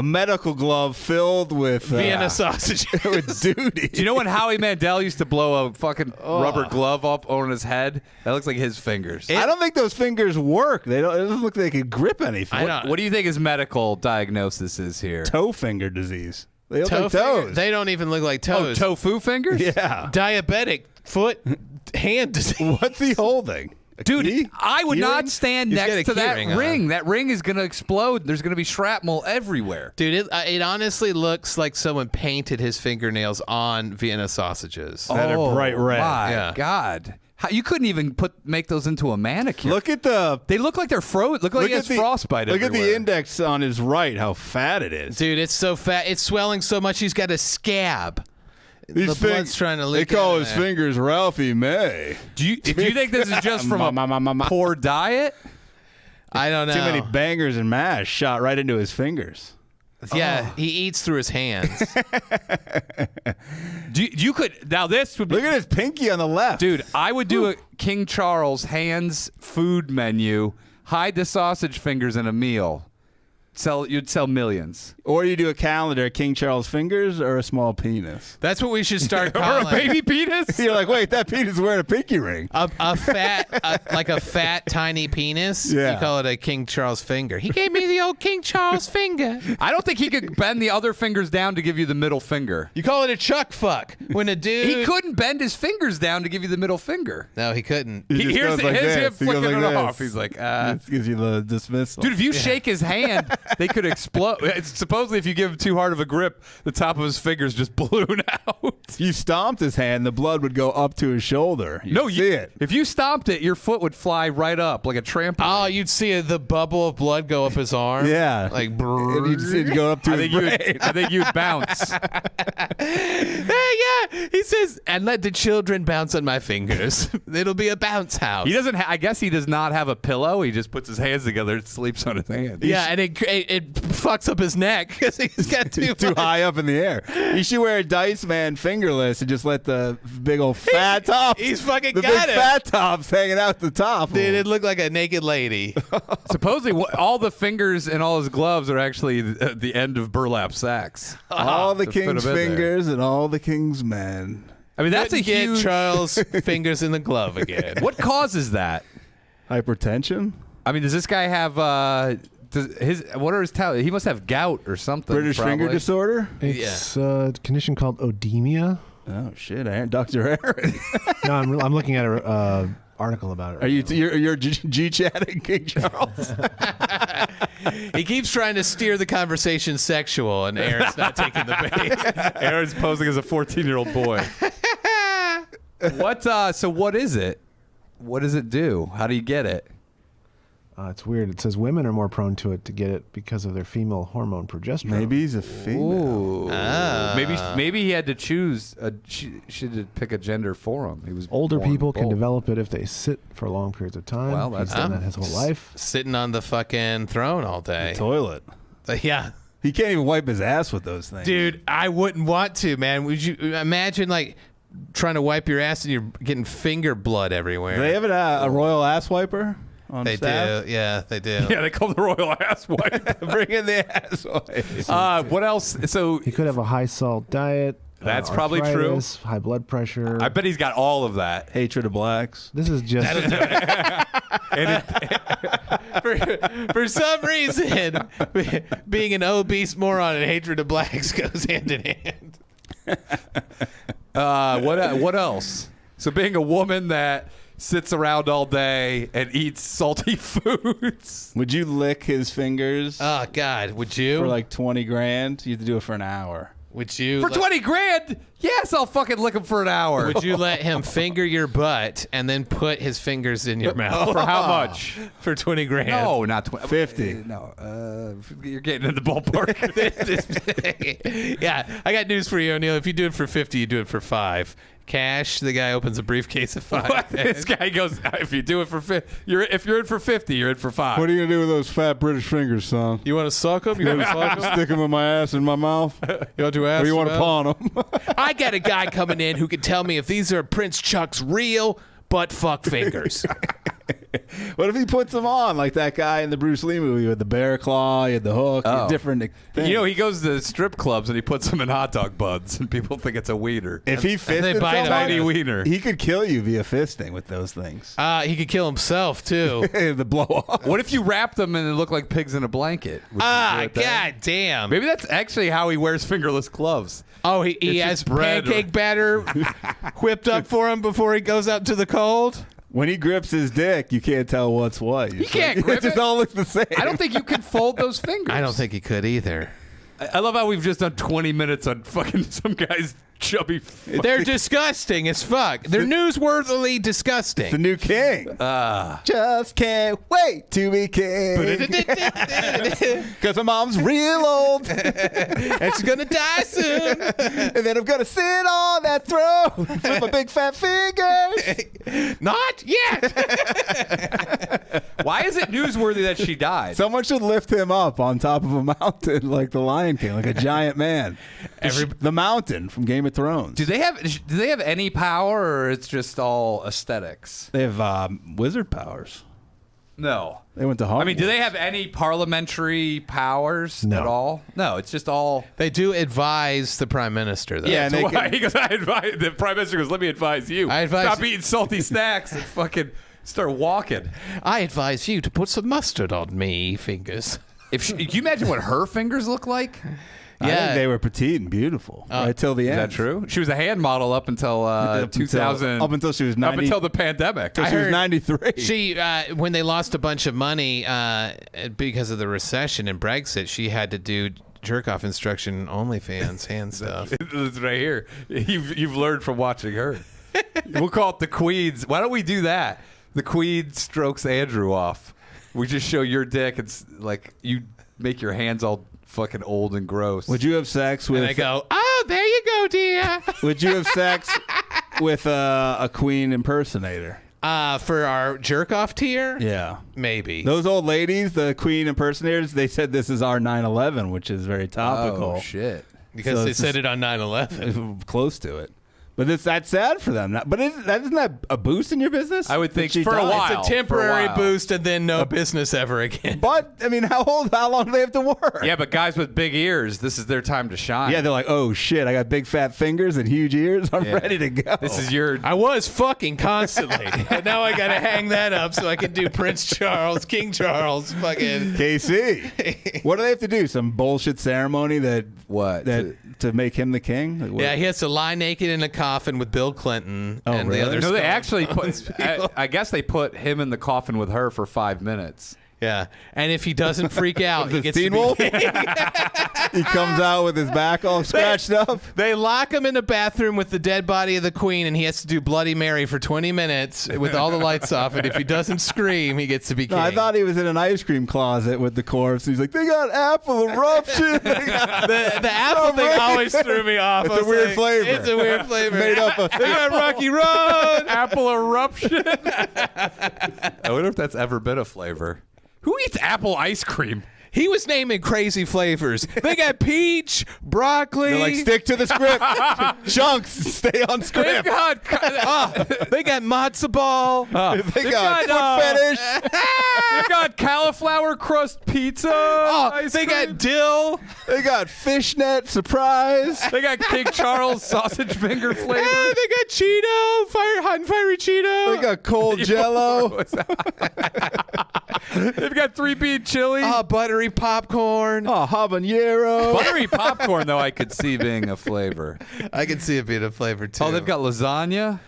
medical glove filled with Vienna sausage. with duty. Do you know when Howie Mandel used to blow a fucking rubber glove up on his head? That looks like his fingers. I don't think those fingers work. They don't. It doesn't look like they could grip anything. I know. What do you think his medical diagnosis is here? Toe finger disease. They look Toe like finger- toes. They don't even look like Oh, toes. tofu fingers? Yeah. Diabetic foot, hand disease. What's he holding? A Dude, key? I would Key not ring? stand He's got next a to key that ring on. ring. That ring is going to explode. There's going to be shrapnel everywhere. Dude, it honestly looks like someone painted his fingernails on Vienna sausages. That are bright red. My Yeah. God. You couldn't even make those into a manicure. Look at the. They look like they're frozen. Look like he has frostbite Look at everywhere. the index on his right. How fat it is. Dude, it's so fat. It's swelling so much he's got a scab. These the blood's trying to leak They call out of his there. fingers Ralphie May. Do you think this is just from a poor diet? I don't know. Too many bangers and mash shot right into his fingers. Yeah, he eats through his hands. You could now this would be Look at his pinky on the left. dude. I would do a King Charles hands food menu. Hide the sausage fingers in a meal. You'd sell millions. Or you do a calendar, King Charles fingers or a small penis. That's what we should start Or a calling baby penis. You're like, wait, that penis is wearing a pinky ring. a fat, tiny penis. Yeah. You call it a King Charles finger. He gave me the old King Charles finger. I don't think he could bend the other fingers down to give you the middle finger. You call it a chuck fuck when a dude. He couldn't bend his fingers down to give you the middle finger. No, he couldn't. He just Here's goes like him this. He goes flicking like it this. off. He's like, This gives you the dismissal. dude, if you shake his hand, they could explode. Supposedly, if you give him too hard of a grip, the top of his fingers just balloon out. you stomped his hand, the blood would go up to his shoulder. You see it. If you stomped it, your foot would fly right up like a trampoline. Oh, you'd see the bubble of blood go up his arm. Yeah. Like, And you'd go up to his brain. I think you'd bounce. hey, yeah. He says, and let the children bounce on my fingers. It'll be a bounce house. He doesn't. I guess he does not have a pillow. He just puts his hands together and sleeps on his hands. Yeah, and it fucks up his neck because he's got He's too high up in the air. You should wear a Dice Man fingerless and just let the big old fat top. He's fucking the got big it. fat tops hanging out the top. Dude, it looked like a naked lady. Supposedly, all the fingers and all his gloves are actually the end of burlap sacks. all the To fit king's him in there. fingers and all the king's men. I mean, that's a Couldn't get huge. Charles' fingers in the glove again. What causes that? Hypertension? I mean, does this guy have what are his he must have gout or something. British finger probably. disorder? It's a condition called odemia. Oh shit! Dr. Aaron. No, I'm looking at a article about it. Are you you're G chatting King Charles? He keeps trying to steer the conversation sexual, and Aaron's not taking the bait. Aaron's posing as a 14-year-old boy. What? So what is it? What does it do? How do you get it? It's weird. It says women are more prone to it to get it because of their female hormone progesterone. Maybe he's a female. Ooh. Maybe he had to choose. She should pick a gender for him. He was Older born people can both. develop it if they sit for long periods of time. Well, that's- He's done that his whole life. Sitting on the fucking throne all day. Toilet. Yeah. He can't even wipe his ass with those things. Dude, I wouldn't want to, man. Would you imagine, like, trying to wipe your ass and you're getting finger blood everywhere? Do they have a royal ass wiper on They staff? do. Yeah, they do. Yeah, they call the royal ass wipe. Bring in the ass wipe. What else? So He could have a high salt diet. That's probably true. arthritis, high blood pressure. I bet he's got all of that. Hatred of blacks. This is just For some reason, being an obese moron and hatred of blacks goes hand in hand. What else? So being a woman that sits around all day and eats salty foods. Would you lick his fingers Oh God, would you? for like 20 grand? You have to do it for an hour. Would you? For 20 grand, Yes, I'll fucking lick him for an hour. Would you let him finger your butt and then put his fingers in your mouth? For how much? For 20 grand. No, not 20. 50. No, you're getting in the ballpark. Yeah, I got news for you, O'Neill. If you do it for 50, you do it for 5. Cash, the guy opens a briefcase of 5. This guy goes, if you do it for 50, if you're in for 50, you're in for 5. What are you gonna do with those fat British fingers, son? You want to suck him? You want to fuck him? Stick them in my ass in my mouth? You want to ask Or you want to him out? pawn them? I got a guy coming in who can tell me if these are Prince Chuck's real butt fuck fingers. What if he puts them on like that guy in the Bruce Lee movie with the bear claw, you had the hook, different things? You know, he goes to strip clubs and he puts them in hot dog buns, and people think it's a wiener. if he they fisted bite him. somebody, Tiny wiener. he could kill you via fisting with those things. He could kill himself, too. The blow off. What if you wrap them and it look like pigs in a blanket? Would you do it then? God damn. Maybe that's actually how he wears fingerless gloves. Oh, he It's has just bread. pancake batter whipped up for him before he goes out to the cold? When he grips his dick, you can't tell what's what. You can't grip It just it. all looks the same. I don't think you can fold those fingers. I don't think he could either. I love how we've just done 20 minutes on fucking some guy's chubby. They're disgusting as fuck. They're newsworthily the disgusting. new king. Just can't wait to be king. Because my mom's real old. And she's gonna die soon. And then I'm going to sit on that throne with my big fat fingers. Not yet. Why is it newsworthy that she died? Someone should lift him up on top of a mountain like the Lion King, like a giant man. The mountain from Game of Thrones. Do they have any power, or it's just all aesthetics? They have wizard powers. No. They went to Hogwarts. I mean, do they have any parliamentary powers No. at all? No, it's just all. They do advise the prime minister, though. Yeah, and So they why? can- He goes, the prime minister goes, let me advise you. I advise Stop you- eating salty snacks and fucking start walking. I advise you to put some mustard on me fingers. Can you imagine what her fingers look like? I think they were petite and beautiful right till the Is end. that true? She was a hand model up until 2000. Up until she was 90. Up until the pandemic. She was heard- 93. She, when they lost a bunch of money because of the recession and Brexit, she had to do jerk-off instruction OnlyFans hand stuff. It's right here. You've learned from watching her. We'll call it the Queen's. Why don't we do that? The Queen strokes Andrew off. We just show your dick. It's like you make your hands all fucking old and gross. Would you have sex with? And I go, oh, there you go, dear. Would you have sex with a Queen impersonator? For our jerk-off tier? Yeah. Maybe. Those old ladies, the Queen impersonators, they said this is our 9/11, which is very topical. Oh shit. because so they it's said it on 9/11. Close to it. But that's sad for them. But isn't that a boost in your business? I would think That she for a died? while. It's a temporary for a while. boost and then no business ever again. But I mean, how long do they have to work? Yeah, but guys with big ears, this is their time to shine. Yeah, they're like, oh shit, I got big fat fingers and huge ears. I'm ready to go. This is your. I was fucking constantly. And now I got to hang that up so I can do Prince Charles, King Charles, fucking. KC. What do they have to do? Some bullshit ceremony to make him the king? Like, what? Yeah, he has to lie naked in a coffin with Bill Clinton and really? the other No, they scum- actually put. I guess they put him in the coffin with her for 5 minutes. Yeah, and if he doesn't freak out, he This gets to Teen be Wolf? king. He comes out with his back all scratched up. They lock him in the bathroom with the dead body of the queen, and he has to do Bloody Mary for 20 minutes with all the lights off. And if he doesn't scream, he gets to be king. No, I thought he was in an ice cream closet with the corpse. He's like, they got apple eruption. the apple thing always threw me off. It's I a was weird like, flavor. It's a weird flavor. Made up of They got Rocky Road. Apple eruption. I wonder if that's ever been a flavor. Who eats apple ice cream? He was naming crazy flavors. They got peach, broccoli. They're like, stick to the script. Chunks, stay on They've script. got, They got matzo ball. They got foot fetish. they've got cauliflower crust pizza. ice They cream. got dill. They got fishnet surprise. They got King Charles sausage finger flavor. Yeah, they got Cheeto, hot and fiery Cheeto. They got cold jello. They've got 3-bean chili. Buttery popcorn. Oh, habanero. Buttery popcorn, though, I could see being a flavor. I can see it being a flavor too. Oh, they've got lasagna.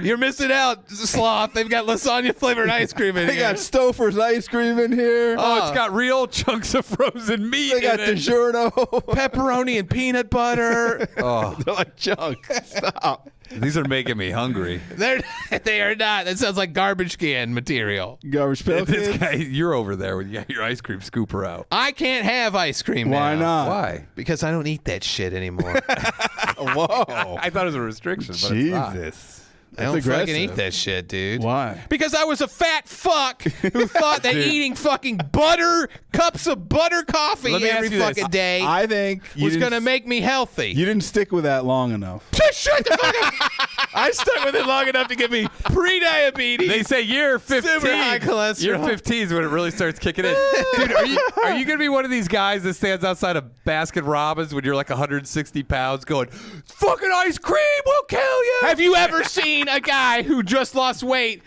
You're missing out, sloth. They've got lasagna flavored ice cream in They here. got Stouffer's ice cream in here. Oh, it's got real chunks of frozen meat They got in it. DiGiorno. pepperoni and peanut butter. Oh, They're like junk. Stop. these are making me hungry. They are not. That sounds like garbage can material. Garbage pail This kids? guy, you're over there when you got your ice cream scooper out. I can't have ice cream Why now. not? Why? Because I don't eat that shit anymore. Whoa. I thought it was a restriction, but it's not. Jesus. I don't fucking eat that shit, dude. Why? Because I was a fat fuck who thought that eating fucking cups of butter coffee Let me every ask you this. fucking day I think was going to make me healthy. You didn't stick with that long enough. Just shut the fuck up. I stuck with it long enough to give me pre-diabetes. They say you're 15. Super high cholesterol. You're 15 is when it really starts kicking in. Dude, are you going to be one of these guys that stands outside of Baskin Robbins when you're like 160 pounds going, fucking ice cream will kill you? Have you ever seen a guy who just lost weight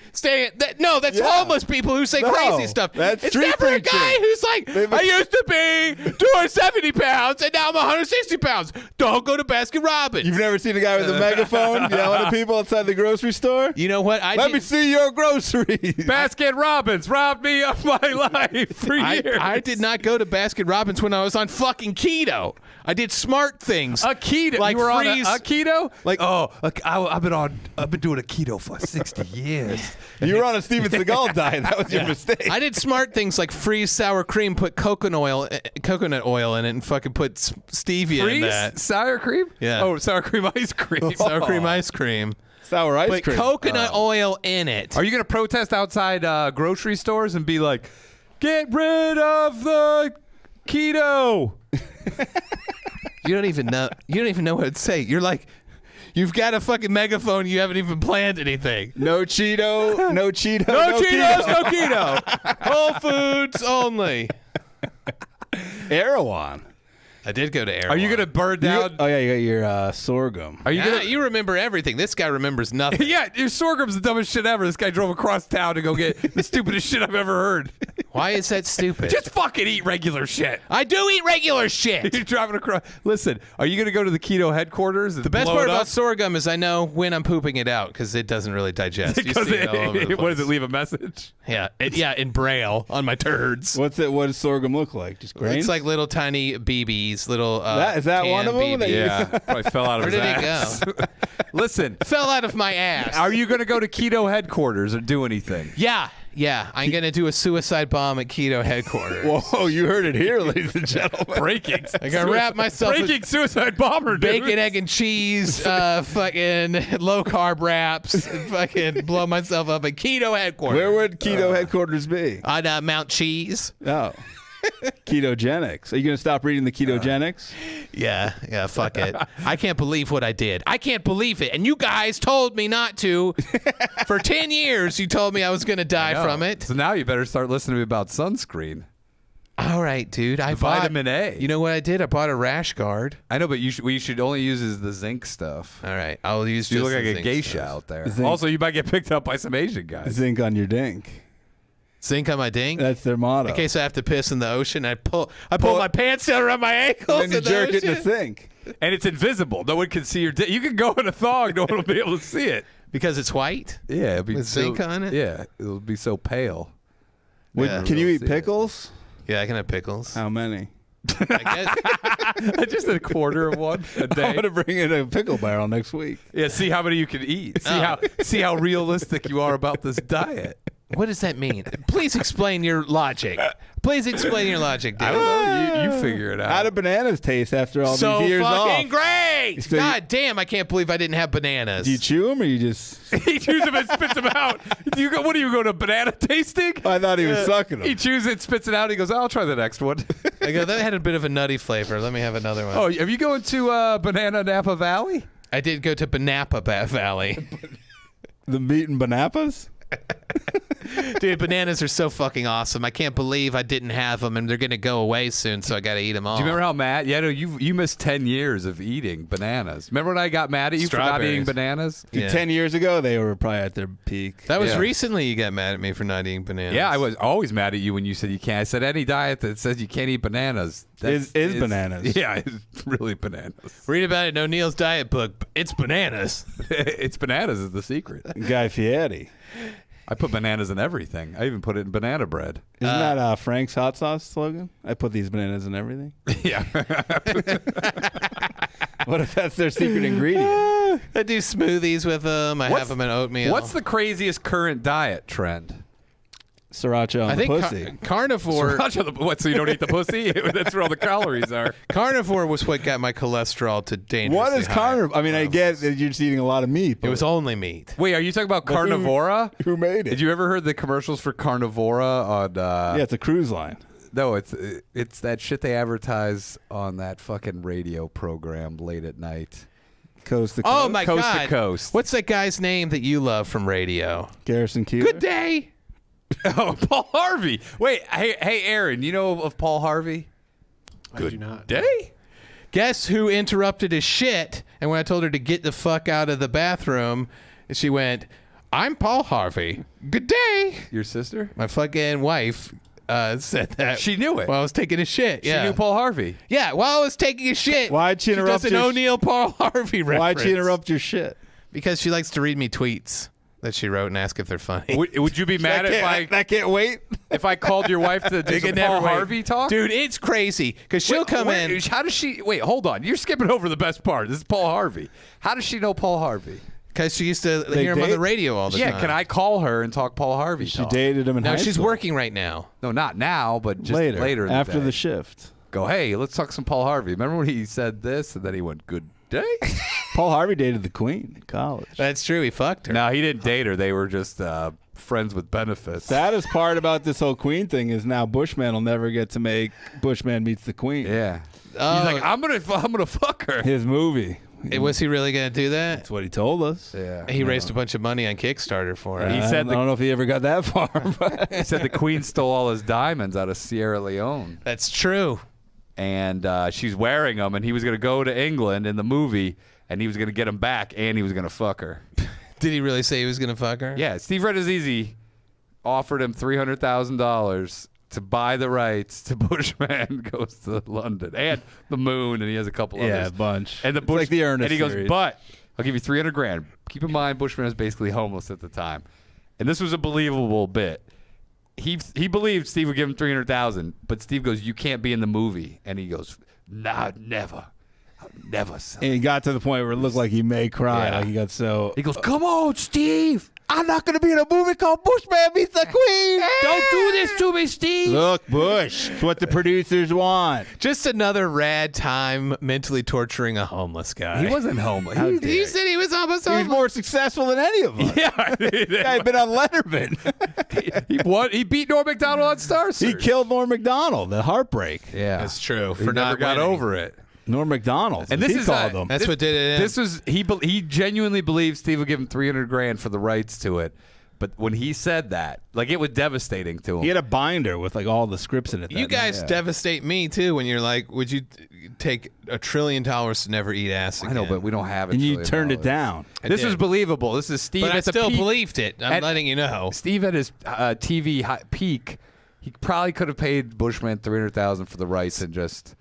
no, that's homeless people who say No, crazy stuff. that's it's street never a preaching. guy who's like, They've- I used to be 270 pounds and now I'm 160 pounds. Don't go to Baskin Robbins. You've never seen a guy with a megaphone yelling at people outside the grocery store? You know what? Let me see your groceries. Baskin Robbins robbed me of my life for years. I did not go to Baskin Robbins when I was on fucking keto. I did smart things. A keto? Like you were freeze- on a keto? Like- I've been doing a keto for 60 years. You were on a Steven Seagal diet. That was your mistake. I did smart things like freeze sour cream, put coconut oil in it, and fucking put stevia in Freeze that. sour cream? Yeah. Oh, sour cream ice cream. Sour cream ice cream. Sour ice Put cream. coconut oil in it. Are you going to protest outside grocery stores and be like, get rid of the keto? You don't even know what to say. You're like, you've got a fucking megaphone. You haven't even planned anything. No Cheeto. No Cheeto. No Cheetos, no keto. Whole Foods only. Erewhon. I did go to Air. Are you going to burn down? Oh, yeah, you got your sorghum. Are you going to? You remember everything. This guy remembers nothing. Yeah, your sorghum's the dumbest shit ever. This guy drove across town to go get the stupidest shit I've ever heard. Why is that stupid? Just fucking eat regular shit. I do eat regular shit. You're driving across. Listen, are you going to go to the keto headquarters? And The best blow part it about up? sorghum is I know when I'm pooping it out because it doesn't really digest. You Because see it all over the place. what does it leave a message? Yeah, in braille on my turds. What does sorghum look like? Just grains? It's like little tiny BBs, little. Is that tan one of them? BBs. Yeah, probably fell out of Where his did it ass. go? Listen, Fell out of my ass. are you going to go to keto headquarters or do anything? Yeah. I'm gonna do a suicide bomb at keto headquarters. Whoa, you heard it here, ladies and gentlemen. Breaking. I gotta wrap myself in Breaking suicide bomber, dude. bacon, egg, and cheese, fucking low carb wraps, and fucking blow myself up at keto headquarters. Where would keto headquarters be? On Mount Cheese. Oh. Ketogenics. Are you going to stop reading the ketogenics? Yeah, fuck it. I can't believe what I did. I can't believe it. And you guys told me not to. For 10 years, you told me I was going to die from it. So now you better start listening to me about sunscreen. All right, dude. I bought Vitamin A. You know what I did? I bought a rash guard. I know, but what you should only use is the zinc stuff. All right, I'll use. You just look like the a zinc geisha stuff. out there. Zinc. Also, you might get picked up by some Asian guys. Zinc on your dink. Zinc on my dink. That's their motto. In case I have to piss in the ocean, I pull my pants down around my ankles. And then you in the jerk it in the ocean. sink. And it's invisible. No one can see your dick. You can go in a thong. No one will be able to see it. Because it's white. Yeah, it'll be With zinc on it? Yeah, it'll be so pale. Yeah. Can you eat see it. pickles? Yeah, I can have pickles. How many? I guess. Just a quarter of one a I'm day. going to bring in a pickle barrel next week. Yeah, see how many you can eat. See how realistic you are about this diet. What does that mean? Please explain your logic. Please explain your logic, dude. I don't know. You figure it out. How do bananas taste after all So these years fucking off? great! So you- God damn, I can't believe I didn't have bananas. Do you chew them or you just... He chews them and spits them out. What do you go to banana tasting? I thought he was sucking He them. chews it, spits it out. He goes, I'll try the next one. I go, that had a bit of a nutty flavor. Let me have another one. Oh, are you going to Banana Napa Valley? I did go to Banapa Valley. The meat and banapas? Dude, bananas are so fucking awesome. I can't believe I didn't have them, and they're going to go away soon, so I got to eat them all. Do you remember how mad? Yeah, no, you missed 10 years of eating bananas. Remember when I got mad at you for not eating bananas? Dude, Yeah. 10 years ago, they were probably at their peak. That was Yeah. recently you got mad at me for not eating bananas. Yeah, I was always mad at you when you said you can't. I said any diet that says you can't eat bananas Is bananas. Yeah, it's really bananas. Read about it in O'Neill's diet book. It's bananas. It's bananas is the secret. Guy Fieri. I put bananas in everything. I even put it in banana bread. Isn't that Frank's hot sauce slogan? I put these bananas in everything. Yeah. What if that's their secret ingredient? I do smoothies with them. I have them in oatmeal. What's the craziest current diet trend? Sriracha on I the think pussy. carnivore. What, so you don't eat the pussy? That's where all the calories are. Carnivore was what got my cholesterol to dangerously What is high. carnivore? I mean, I get that you're just eating a lot of meat. It But was only meat. Wait, are you talking about Carnivora? who made it? Did you ever heard the commercials for Carnivora on Yeah, it's a cruise line. No, it's that shit they advertise on that fucking radio program late at night. Coast to Oh coast. my Coast to god! coast. What's that guy's name that you love from radio? Garrison Keillor. Good day. Oh, Paul Harvey. Wait, hey, Aaron, you know of Paul Harvey? I do not. Day? Guess who interrupted his shit? And when I told her to get the fuck out of the bathroom, she went, "I'm Paul Harvey. Good day." Your sister? My fucking wife said that. She knew it. While I was taking a shit. She Yeah. knew Paul Harvey. Yeah, while I was taking a shit. Why'd she interrupt does an your- O'Neill Paul Harvey reference. Why'd she interrupt your shit? Because she likes to read me tweets that she wrote and ask if they're funny. Would you be mad That can't wait. if I called your wife to do They some can never Paul wait. Harvey talk? Dude, it's crazy because she'll come in. How does she? Wait, hold on. You're skipping over the best part. This is Paul Harvey. How does she know Paul Harvey? Because she used to hear him on date? the radio all the time. Yeah, can I call her and talk Paul Harvey She talk? dated him in No, high she's school. working right now. No, not now, but just later in after the, day. the shift. Go, hey, let's talk some Paul Harvey. Remember when he said this and then he went, good day? Paul Harvey dated the Queen in college. That's true. He fucked her. No, he didn't date her. They were just friends with benefits. Saddest part about this whole Queen thing is now Bushman will never get to make Bushman Meets the Queen. Yeah. Oh. He's like, I'm gonna fuck her. His movie. Was he really going to do that? That's what he told us. Yeah. He raised a bunch of money on Kickstarter for her. He said I don't know if he ever got that far. But He said the Queen stole all his diamonds out of Sierra Leone, That's true. and she's wearing them. And he was gonna go to England in the movie, and he was gonna get them back, and he was gonna fuck her. Did he really say he was going to fuck her? Yeah, Steve Redazizi offered him $300,000 to buy the rights to Bushman Goes to London and the Moon, and he has a couple yeah, a others. bunch. And the It's Bush, like the Ernest and he goes, series. but I'll give you $300,000. Keep in mind, Bushman was basically homeless at the time, and this was a believable bit. He believed Steve would give him $300,000, but Steve goes, "You can't be in the movie," and he goes, "Nah, never, I'll never sell." And he got to the point where it looked like he may cry. Yeah. Like he got so. He goes, "Come on, Steve." I'm not going to be in a movie called Bushman Meets the Queen. Don't do this to me, Steve. Look, Bush. It's what the producers want. Just another rad time mentally torturing a homeless guy. He wasn't homeless. He said he was almost He was homeless. more successful than any of us. Yeah, Guy been on Letterman. he won. He beat Norm Macdonald on Star He Search. killed Norm Macdonald. The heartbreak. Yeah, That's true. He For never not got winning. over it. Norm Macdonald. And this he is called him. That's what did it in. This was he genuinely believed Steve would give him $300,000 for the rights to it, but when he said that, like, it was devastating to him. He had a binder with like all the scripts in it. You that guys night. devastate me too when you're like, would you take $1 trillion to never eat ass again? I know, but we don't have it. and you turned it down. This did. is believable. This is Steve But I at the still peak. believed it. I'm At- letting you know. Steve at his TV peak. He probably could have paid Bushman $300,000 for the rights and just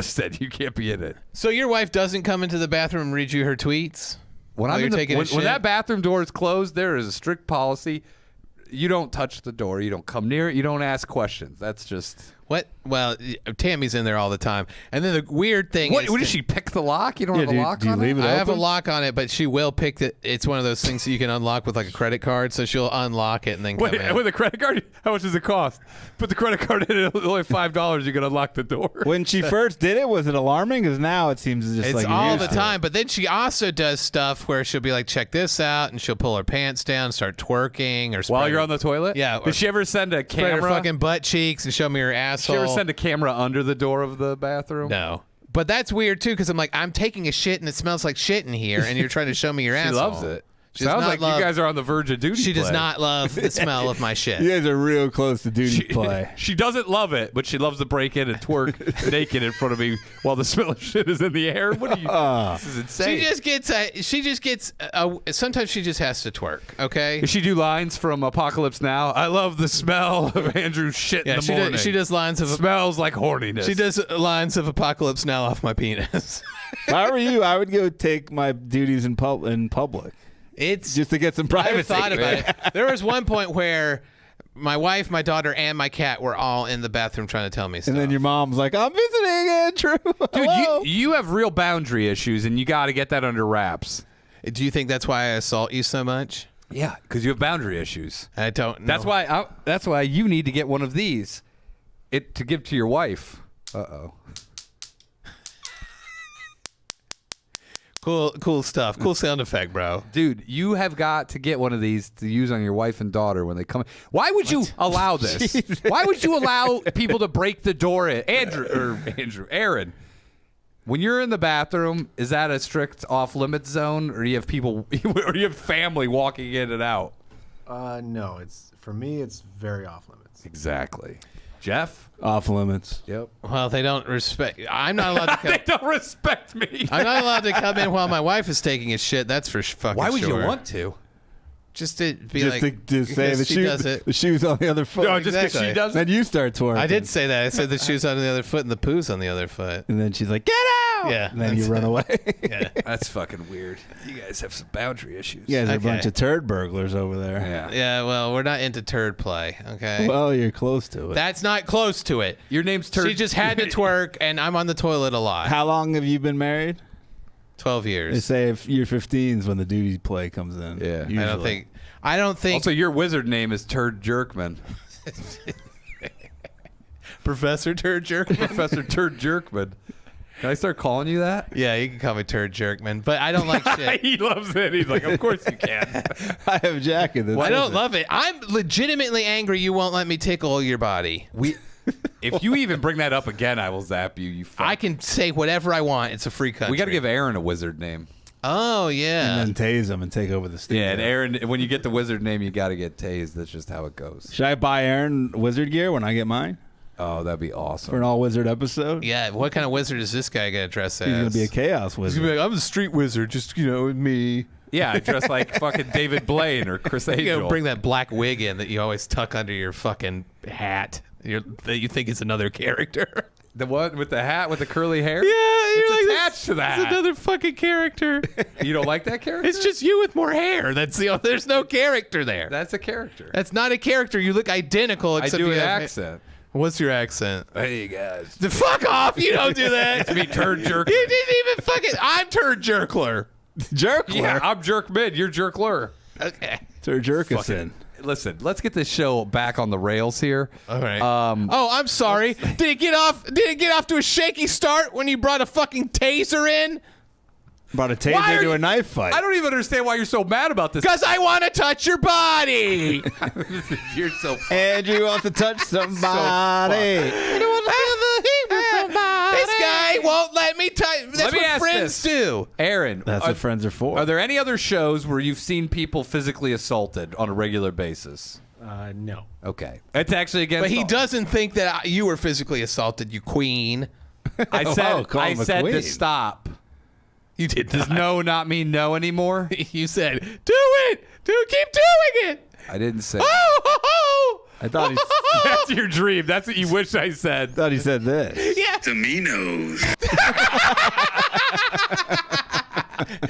said, "You can't be in it." So your wife doesn't come into the bathroom and read you her tweets? When While I'm you're in the, taking a when shit? that bathroom door is closed, there is a strict policy. You don't touch the door. You don't come near it. You don't ask questions. That's just. What? Well, Tammy's in there all the time. And then the weird thing What is... does she pick the lock? You don't have a lock do you on leave it I have a open? lock on it, but she will pick it. It's one of those things that you can unlock with like a credit card, so she'll unlock it and then come Wait, in. with a credit card? How much does it cost? Put the credit card in. It's only $5. You can unlock the door. When she first did it, was it alarming? Because now it seems just It's like you're all used the to it. time, but then she also does stuff where she'll be like, check this out, and she'll pull her pants down and start twerking or While spread you're her- on the toilet? Yeah, or Did she ever send a spread her camera? fucking butt cheeks and show me her Did she asshole. ever send a camera under the door of the bathroom? No. But that's weird too, because I'm like, I'm taking a shit and it smells like shit in here, and you're trying to show me your She asshole. loves it. She does Sounds not like love, you guys are on the verge of duty She play. does not love the smell of my shit. You guys are real close to duty play. She doesn't love it, but she loves to break in and twerk naked in front of me while the smell of shit is in the air. What are you? This is insane. She just gets. Sometimes she just has to twerk. Okay. Does she do lines from Apocalypse Now? I love the smell of Andrew's shit in the morning. She does lines of. Smells like horniness. She does lines of Apocalypse Now off my penis. If I were you, I would go take my duties in public. It's just to get some privacy. I've thought about it. There was one point where my wife, my daughter, and my cat were all in the bathroom trying to tell me stuff. And then your mom's like, "I'm visiting Andrew." Dude, you have real boundary issues, and you got to get that under wraps. Do you think that's why I assault you so much? Yeah, because you have boundary issues. I don't know. That's why you need to get one of these, to give to your wife. Uh-oh. Cool stuff. Cool sound effect, bro. Dude, you have got to get one of these to use on your wife and daughter when they come. Why would you allow this? Why would you allow people to break the door in? Aaron, when you're in the bathroom, is that a strict off-limits zone, or do you have people, or you have family walking in and out? No, for me, it's very off limits. Exactly. Jeff? Off limits. Yep. Well, they don't respect. I'm not allowed to come. They don't respect me. I'm not allowed to come in while my wife is taking a shit. That's for fucking Why would sure. you want to? Just to be Just like, to say because the she does it. the shoe's on the other foot. No, just because she does it? Then you start twerking. I did say that. I said the shoe's on the other foot and the poo's on the other foot. And then she's like, "Get out!" Yeah. And then you run away. Yeah. That's fucking weird. You guys have some boundary issues. You guys are a Okay. bunch of turd burglars over there. Yeah. Yeah. Well, we're not into turd play. Okay. Well, you're close to it. That's not close to it. Your name's Turd. She just had to twerk, and I'm on the toilet a lot. How long have you been married? 12 They years. say if you're 15 is when the duty play comes in. Yeah. Usually. I don't think. Also, your wizard name is Turd Jerkman. Professor Turd Jerkman. Professor Turd Jerkman. Can I start calling you that? Yeah, you can call me Turd Jerkman, but I don't like shit. He loves it. He's like, of course you can. I have a jacket. I don't love it. I'm legitimately angry you won't let me tickle your body. If you even bring that up again, I will zap you. You fuck. I can say whatever I want. It's a free country. We got to give Aaron a wizard name. Oh, yeah. And then tase him and take over the stage. Yeah, and Aaron, when you get the wizard name, you got to get tased. That's just how it goes. Should I buy Aaron wizard gear when I get mine Oh, that'd be for awesome. an all wizard episode? Yeah, what kind of wizard is this guy going to dress as? He's gonna be a chaos wizard. like, I'm a street wizard, just, me. Yeah, I dress like fucking David Blaine or Chris You Angel. gotta bring that black wig in that you always tuck under your fucking hat that you think is another character. The one with the hat with the curly hair? Yeah, It's you're like, attached to that. It's another fucking character. You don't like that character? It's just you with more hair. There's no character there. That's a character. That's not a character. You look identical I except do you an have accent. What's your accent? Hey, guys. Fuck off! You don't do that. It's me, Turd Jerk. You didn't even fucking. I'm Turd Jerkler. Jerkler. Yeah, I'm Jerk Mid. You're Jerkler. Okay. Sir Jerkison. Listen, let's get this show back on the rails here. All right. Oh, I'm sorry. Did it get off to a shaky start when you brought a fucking taser in? Brought a Why taser are to you- a knife fight. I don't even understand why you're so mad about this. Because I want to touch your body. You're so Andrew wants to touch somebody. This guy won't let me touch. That's Let me what ask friends this. do. Aaron, That's what friends are for. are there any other shows where you've seen people physically assaulted on a regular basis? No. Okay. It's actually against But he all- doesn't think that you were physically assaulted, you queen. I said, call I him a said to queen. stop. You did Does not. no not mean no anymore? You said, do it. Keep doing it. I didn't say. Oh, I thought he That's your dream. That's what you wish I said. thought he said this. yeah. Taminos.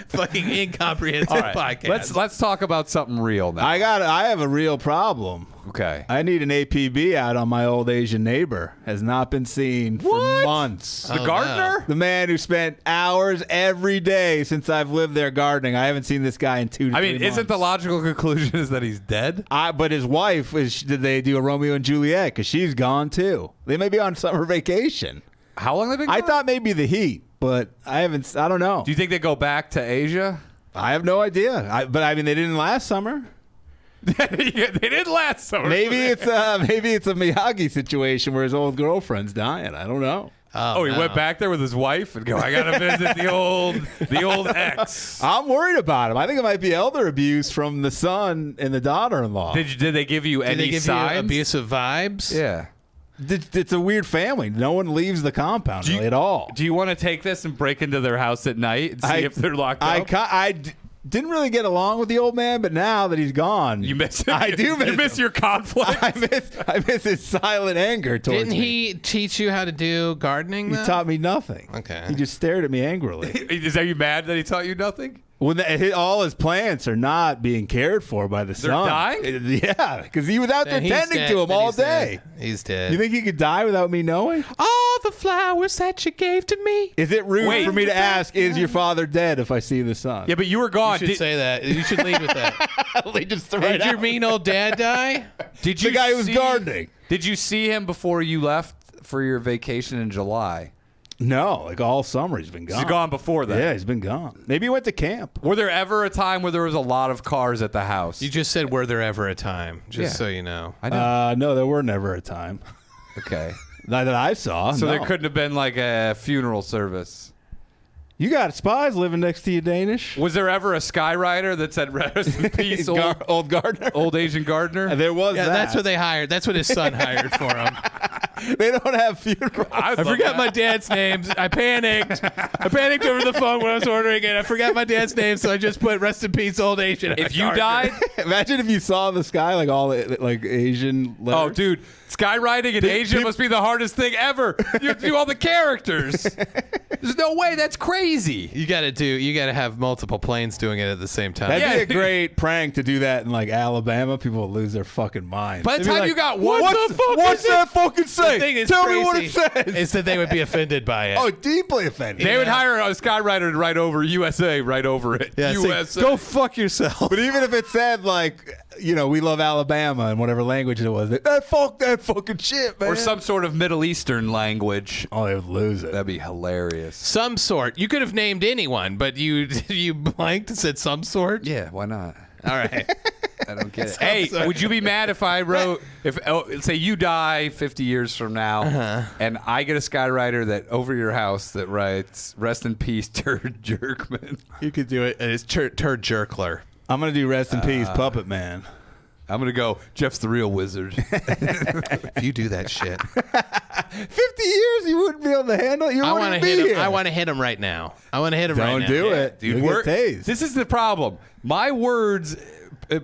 Fucking incomprehensive podcast. Let's talk about something real now. I have a real problem. Okay. I need an APB out on my old Asian neighbor. Has not been seen for months. The Oh, gardener? The man who spent hours every day since I've lived there gardening. I haven't seen this guy in 2 to 3 I mean, months. isn't the logical conclusion is that he's dead? But his wife, did they do a Romeo and Juliet? Because she's gone too. They may be on summer vacation. How long have they been I gone? thought maybe the heat, but I don't know. Do you think they go back to Asia? I have no idea. But I mean, they didn't last summer. They didn't last summer. Maybe it's a Miyagi situation where his old girlfriend's dying. I don't know. Oh, he no. went back there with his wife and go, I got to visit the old ex. I'm worried about him. I think it might be elder abuse from the son and the daughter-in-law. Did they give you Did any they give signs? you abusive vibes? Yeah. It's a weird family. No one leaves the compound really at all. Do you want to take this and break into their house at night and see if they're locked up? Didn't really get along with the old man, but now that he's gone, You miss him? I do miss You miss him. your conflict? I miss his silent anger towards Didn't me. he teach you how to do gardening? He though? taught me nothing. Okay. He just stared at me angrily. Are you mad that he taught you nothing? When all his plants are not being cared for by the They're sun. dying? Yeah, because he was out there Then he's tending dead. to them Then all he's day. dead. He's dead. You think he could die without me knowing? all the flowers that you gave to me? Is it rude Wait. for me to ask, is your father dead if I see the sun? Yeah, but you were You gone. should say that. You should lead with that. They just throw Did it your out. mean old dad die? Did The guy who was gardening. Did you see him before you left for your vacation in July? No, like all summer he's been gone. He's gone before that. Yeah, he's been gone. Maybe he went to camp. Were there ever a time where there was a lot of cars at the house? You just said, were there ever a time? Just Yeah. so you know. I know. No, there were never a time. Okay. Not that I saw. So no. there couldn't have been like a funeral service. You got spies living next to you, Danish. Was there ever a Skyrider that said rest in peace, Old gardener. old Asian gardener? There was Yeah, that. that's what they hired. That's what his son hired for him. They don't have funerals. I forgot my dad's name. I panicked. I panicked over the phone when I was ordering it. I forgot my dad's name, so I just put rest in peace, old Asian. If you died, Imagine if you saw the sky like all like Asian letters. oh, dude, skywriting in Asia must be the hardest thing ever. You have to do all the characters. There's no way. That's crazy. You gotta have multiple planes doing it at the same time. That'd Yeah. be a great prank to do that in like Alabama. People would lose their fucking minds. By the They'd be time like, you got one, What's that fucking say? The thing is Tell crazy me what it says. is that they would be offended by it. Oh, deeply offended. they would hire a Skyrider to write over USA, right over it. Yeah, say, USA. go fuck yourself. But even if it said like, we love Alabama in whatever language it was, fuck that fucking shit, man. Or some sort of Middle Eastern language. Oh, they would lose it. That'd be hilarious. Some sort. You could have named anyone, but you blanked and said some sort. Yeah, why not? All right. I don't get it. Hey, would you be mad if I wrote, say you die 50 years from now, and I get a Skyrider that over your house that writes, rest in peace, Turd Jerkman. You could do it. It's Turd Jerkler. I'm gonna do rest in peace, Puppet Man. I'm going to go, Jeff's the real wizard. If you do that shit, 50 years, you wouldn't be able to handle it. You I want wouldn't to be hit him. here. I want to hit him right now. I want to hit him right now. Don't do it, Dude, You'll get tased. this is the problem. My words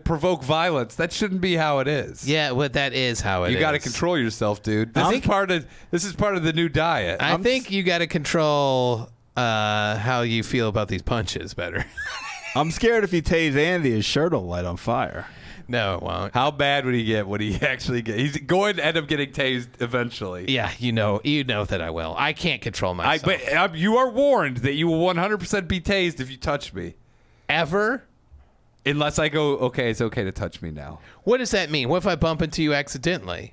provoke violence. That shouldn't be how it is. Yeah, well, that is how it is. You got to control yourself, dude. This is part of the new diet. I think you got to control how you feel about these punches better. I'm scared if you tase Andy, his shirt will light on fire. No, it won't. How bad would he get? Would he actually get? He's going to end up getting tased eventually. Yeah, you know that I will. I can't control myself. But you are warned that you will 100% be tased if you touch me. Ever? Unless I go, okay, it's okay to touch me now. What does that mean? What if I bump into you accidentally?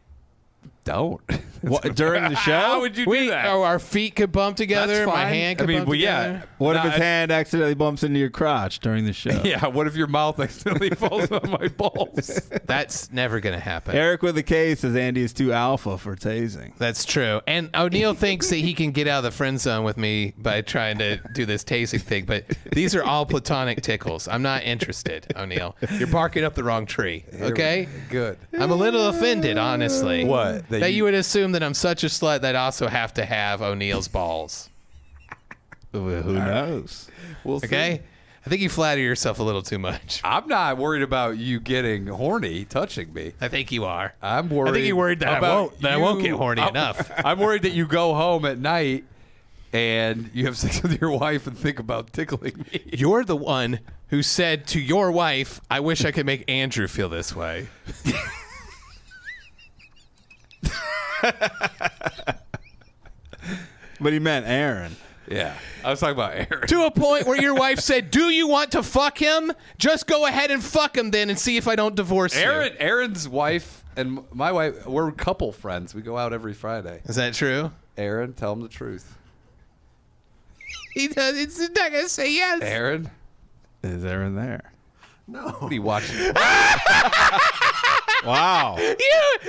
Don't. What, during the show? How would you do that? Or our feet could bump together. That's My fine. hand could bump together. What if Nah, his hand accidentally bumps into your crotch during the show? Yeah, what if your mouth accidentally falls on my balls? That's never going to happen. Eric with the K says Andy is too alpha for tasing. That's true. And O'Neill thinks that he can get out of the friend zone with me by trying to do this tasing thing, but these are all platonic tickles. I'm not interested, O'Neill. You're barking up the wrong tree, okay? Good. I'm a little offended, honestly. What? That you would assume that I'm such a slut that I also have to have O'Neill's balls. Who knows? We'll see. Okay? I think you flatter yourself a little too much. I'm not worried about you getting horny touching me. I think you are. I'm worried. I think you're worried that I about won't you. get horny enough. I'm worried that you go home at night and you have sex with your wife and think about tickling me. You're the one who said to your wife, I wish I could make Andrew feel this way. But he meant Aaron. Yeah, I was talking about Aaron. To a point where your wife said, do you want to fuck him? Just go ahead and fuck him then and see if I don't divorce you. Aaron's wife and my wife, we're couple friends. We go out every Friday. Is that true? Aaron, tell him the truth. He does. It's not going to say yes. Aaron, Is Aaron there? what are you watching? Wow.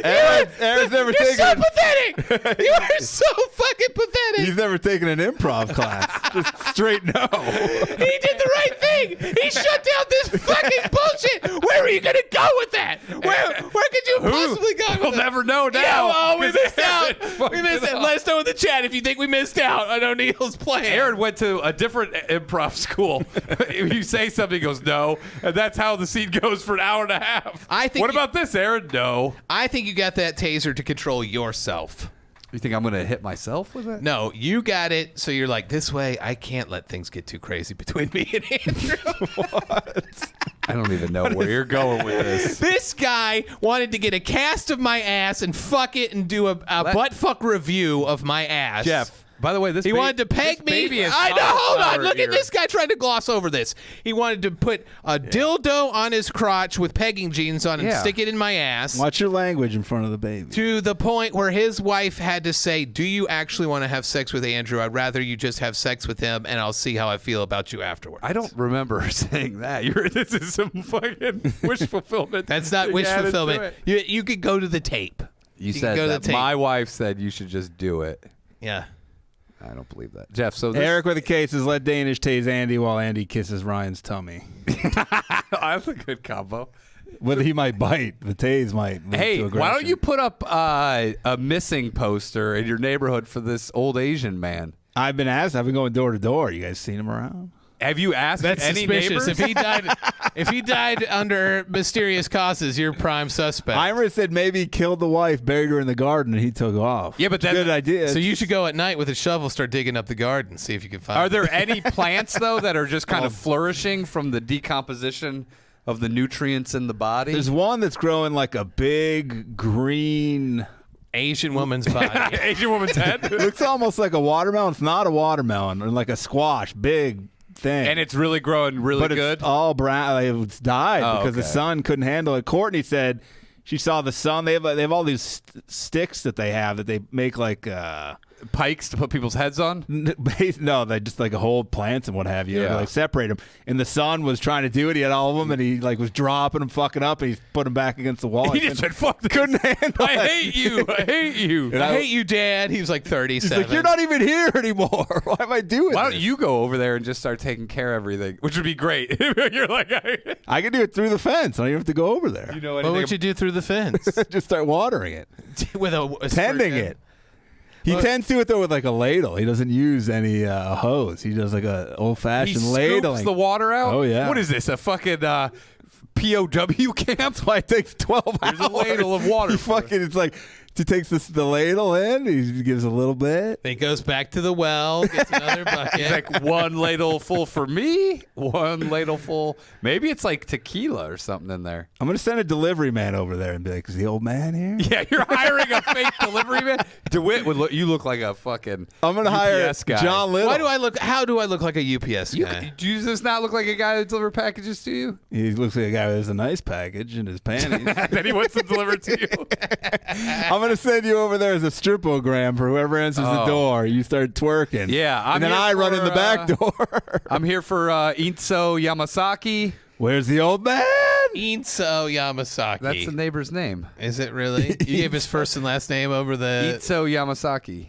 Aaron's never you're taken so it. pathetic. You are so fucking pathetic. He's never taken an improv class. Just straight no. He did the right thing. He shut down this fucking bullshit. Where are you gonna go with that? Where could you possibly go with We'll that? never know now. Yeah, well, we 'cause missed Aaron out. fucked We missed it it. up. Let us know in the chat if you think we missed out on O'Neill's plan. Aaron went to a different improv school. If you say something, he goes, no. And that's how the scene goes for an hour and a half. I think What you- about this, Aaron? No. I think you got that taser to control yourself. You think I'm going to hit myself with it? No, you got it. So you're like, this way, I can't let things get too crazy between me and Andrew. I don't even know where you're going with this. This guy wanted to get a cast of my ass and fuck it and do a butt fuck review of my ass. Jeff, by the way, this He wanted to peg me. Baby has I know. Hold on. cauliflower Look at ears. this guy trying to gloss over this. He wanted to put a dildo on his crotch with pegging jeans on and Yeah. stick it in my ass. Watch your language in front of the baby. To the point where his wife had to say, "Do you actually want to have sex with Andrew? I'd rather you just have sex with him, and I'll see how I feel about you afterwards." I don't remember saying that. This is some fucking wish fulfillment. That's not wish added to fulfillment. it. You could go to the tape. You could said go to that. the tape. My wife said you should just do it. Yeah. I don't believe that. Jeff, so this, Eric with the cases, let Danish tase Andy while Andy kisses Ryan's tummy. that's a good combo. Whether he might bite, the tase might lead Hey, to why aggression. don't you put up a missing poster in your neighborhood for this old Asian man? I've been asked. I've been going door to door. You guys seen him around? Have you asked That's any suspicious. neighbors? If he died under mysterious causes, you're prime suspect. Ira said maybe he killed the wife, buried her in the garden, and he took off. Yeah, but It's a then- good idea. So you should go at night with a shovel, start digging up the garden, see if you can find. Are there any plants, though, that are just kind of flourishing from the decomposition of the nutrients in the body? There's one that's growing like a big green. Asian woman's body. Asian woman's head? Looks almost like a watermelon. It's not a watermelon, or like a squash, big thing. And it's really growing really but good? it's all brown. Like, it's died Oh, because the okay. sun couldn't handle it. Courtney said she saw the sun. They have all these sticks that they have that they make like Pikes to put people's heads on? no, they just like hold plants and what have you. Yeah. To, like separate them. And the son was trying to do it. He had all of them, and he like was dropping them, fucking up, and he put them back against the wall. He just said, fuck this. couldn't handle I it. hate you. I hate you. And I hate you, Dad. He was like 37. He's like, you're not even here anymore. Why am I doing Why this? don't you go over there and just start taking care of everything? Which would be great. You're like, I can do it through the fence. I don't even have to go over there. you know What anything would you do through the fence? Just start watering it, With a tending squirt gun? it. He tends to it though with like a ladle. He doesn't use any hose. He does like a old He fashioned scoops ladling. the water out? Oh, yeah. What is this, a fucking POW camp? That's why it takes 12 There's hours. a ladle of water He for it. fucking, it's like, he takes the ladle in, he gives a little bit. Then he goes back to the well, gets another bucket. It's like one ladle full for me, one ladle full. Maybe it's like tequila or something in there. I'm going to send a delivery man over there and be like, is the old man here? Yeah, you're hiring a fake delivery man. DeWitt would look. You look like a fucking. I'm going to hire UPS guy. John Little. How do I look like a UPS You, guy? do you just not look like a guy that delivers packages to you? He looks like a guy who has a nice package in his panties. Then he wants to deliver it to you. I'm going to send you over there as a stripogram for whoever answers the Oh. door. You start twerking. Yeah, I'm and then here I run for, in the back door. I'm here for Inso Yamasaki. Where's the old man? Inso Yamasaki. That's the neighbor's name. Is it really? You gave his first and last name over the Inso Yamasaki.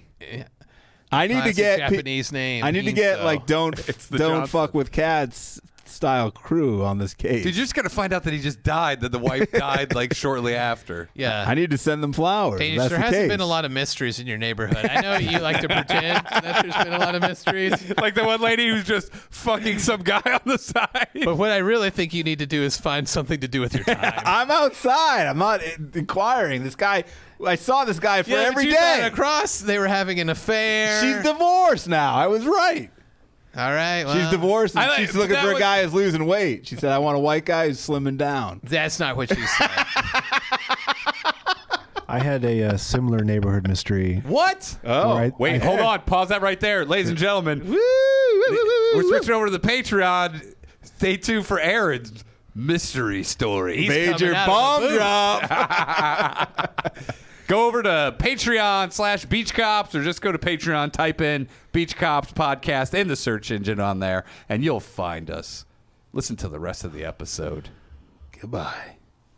I need to classic get Japanese name. I need to get Inso. like don't the don't Johnson. fuck with cats style crew on this case. Dude, you're just gonna find out that he just died. That the wife died like shortly after. Yeah. I need to send them flowers. Danish, That's there the hasn't case. been a lot of mysteries in your neighborhood. I know you like to pretend that there's been a lot of mysteries. Like the one lady who's just fucking some guy on the side. But what I really think you need to do is find something to do with your time. I'm outside. I'm not inquiring. This guy, I saw this guy for but every you day. thought across, they were having an affair. She's divorced now. I was right. All right. Well, She's divorced and I like- she's looking that for a was- guy who's losing weight. She said, I want a white guy who's slimming down. That's not what she said. I had a similar neighborhood mystery. What? Oh, Right. Wait, hold on. Pause that right there. Ladies and gentlemen, we're switching over to the Patreon. Stay tuned for Aaron's mystery story. He's Major coming out bomb of the drop. Go over to Patreon/Beach Cops or just go to Patreon, type in Beach Cops Podcast in the search engine on there, and you'll find us. Listen to the rest of the episode. Goodbye.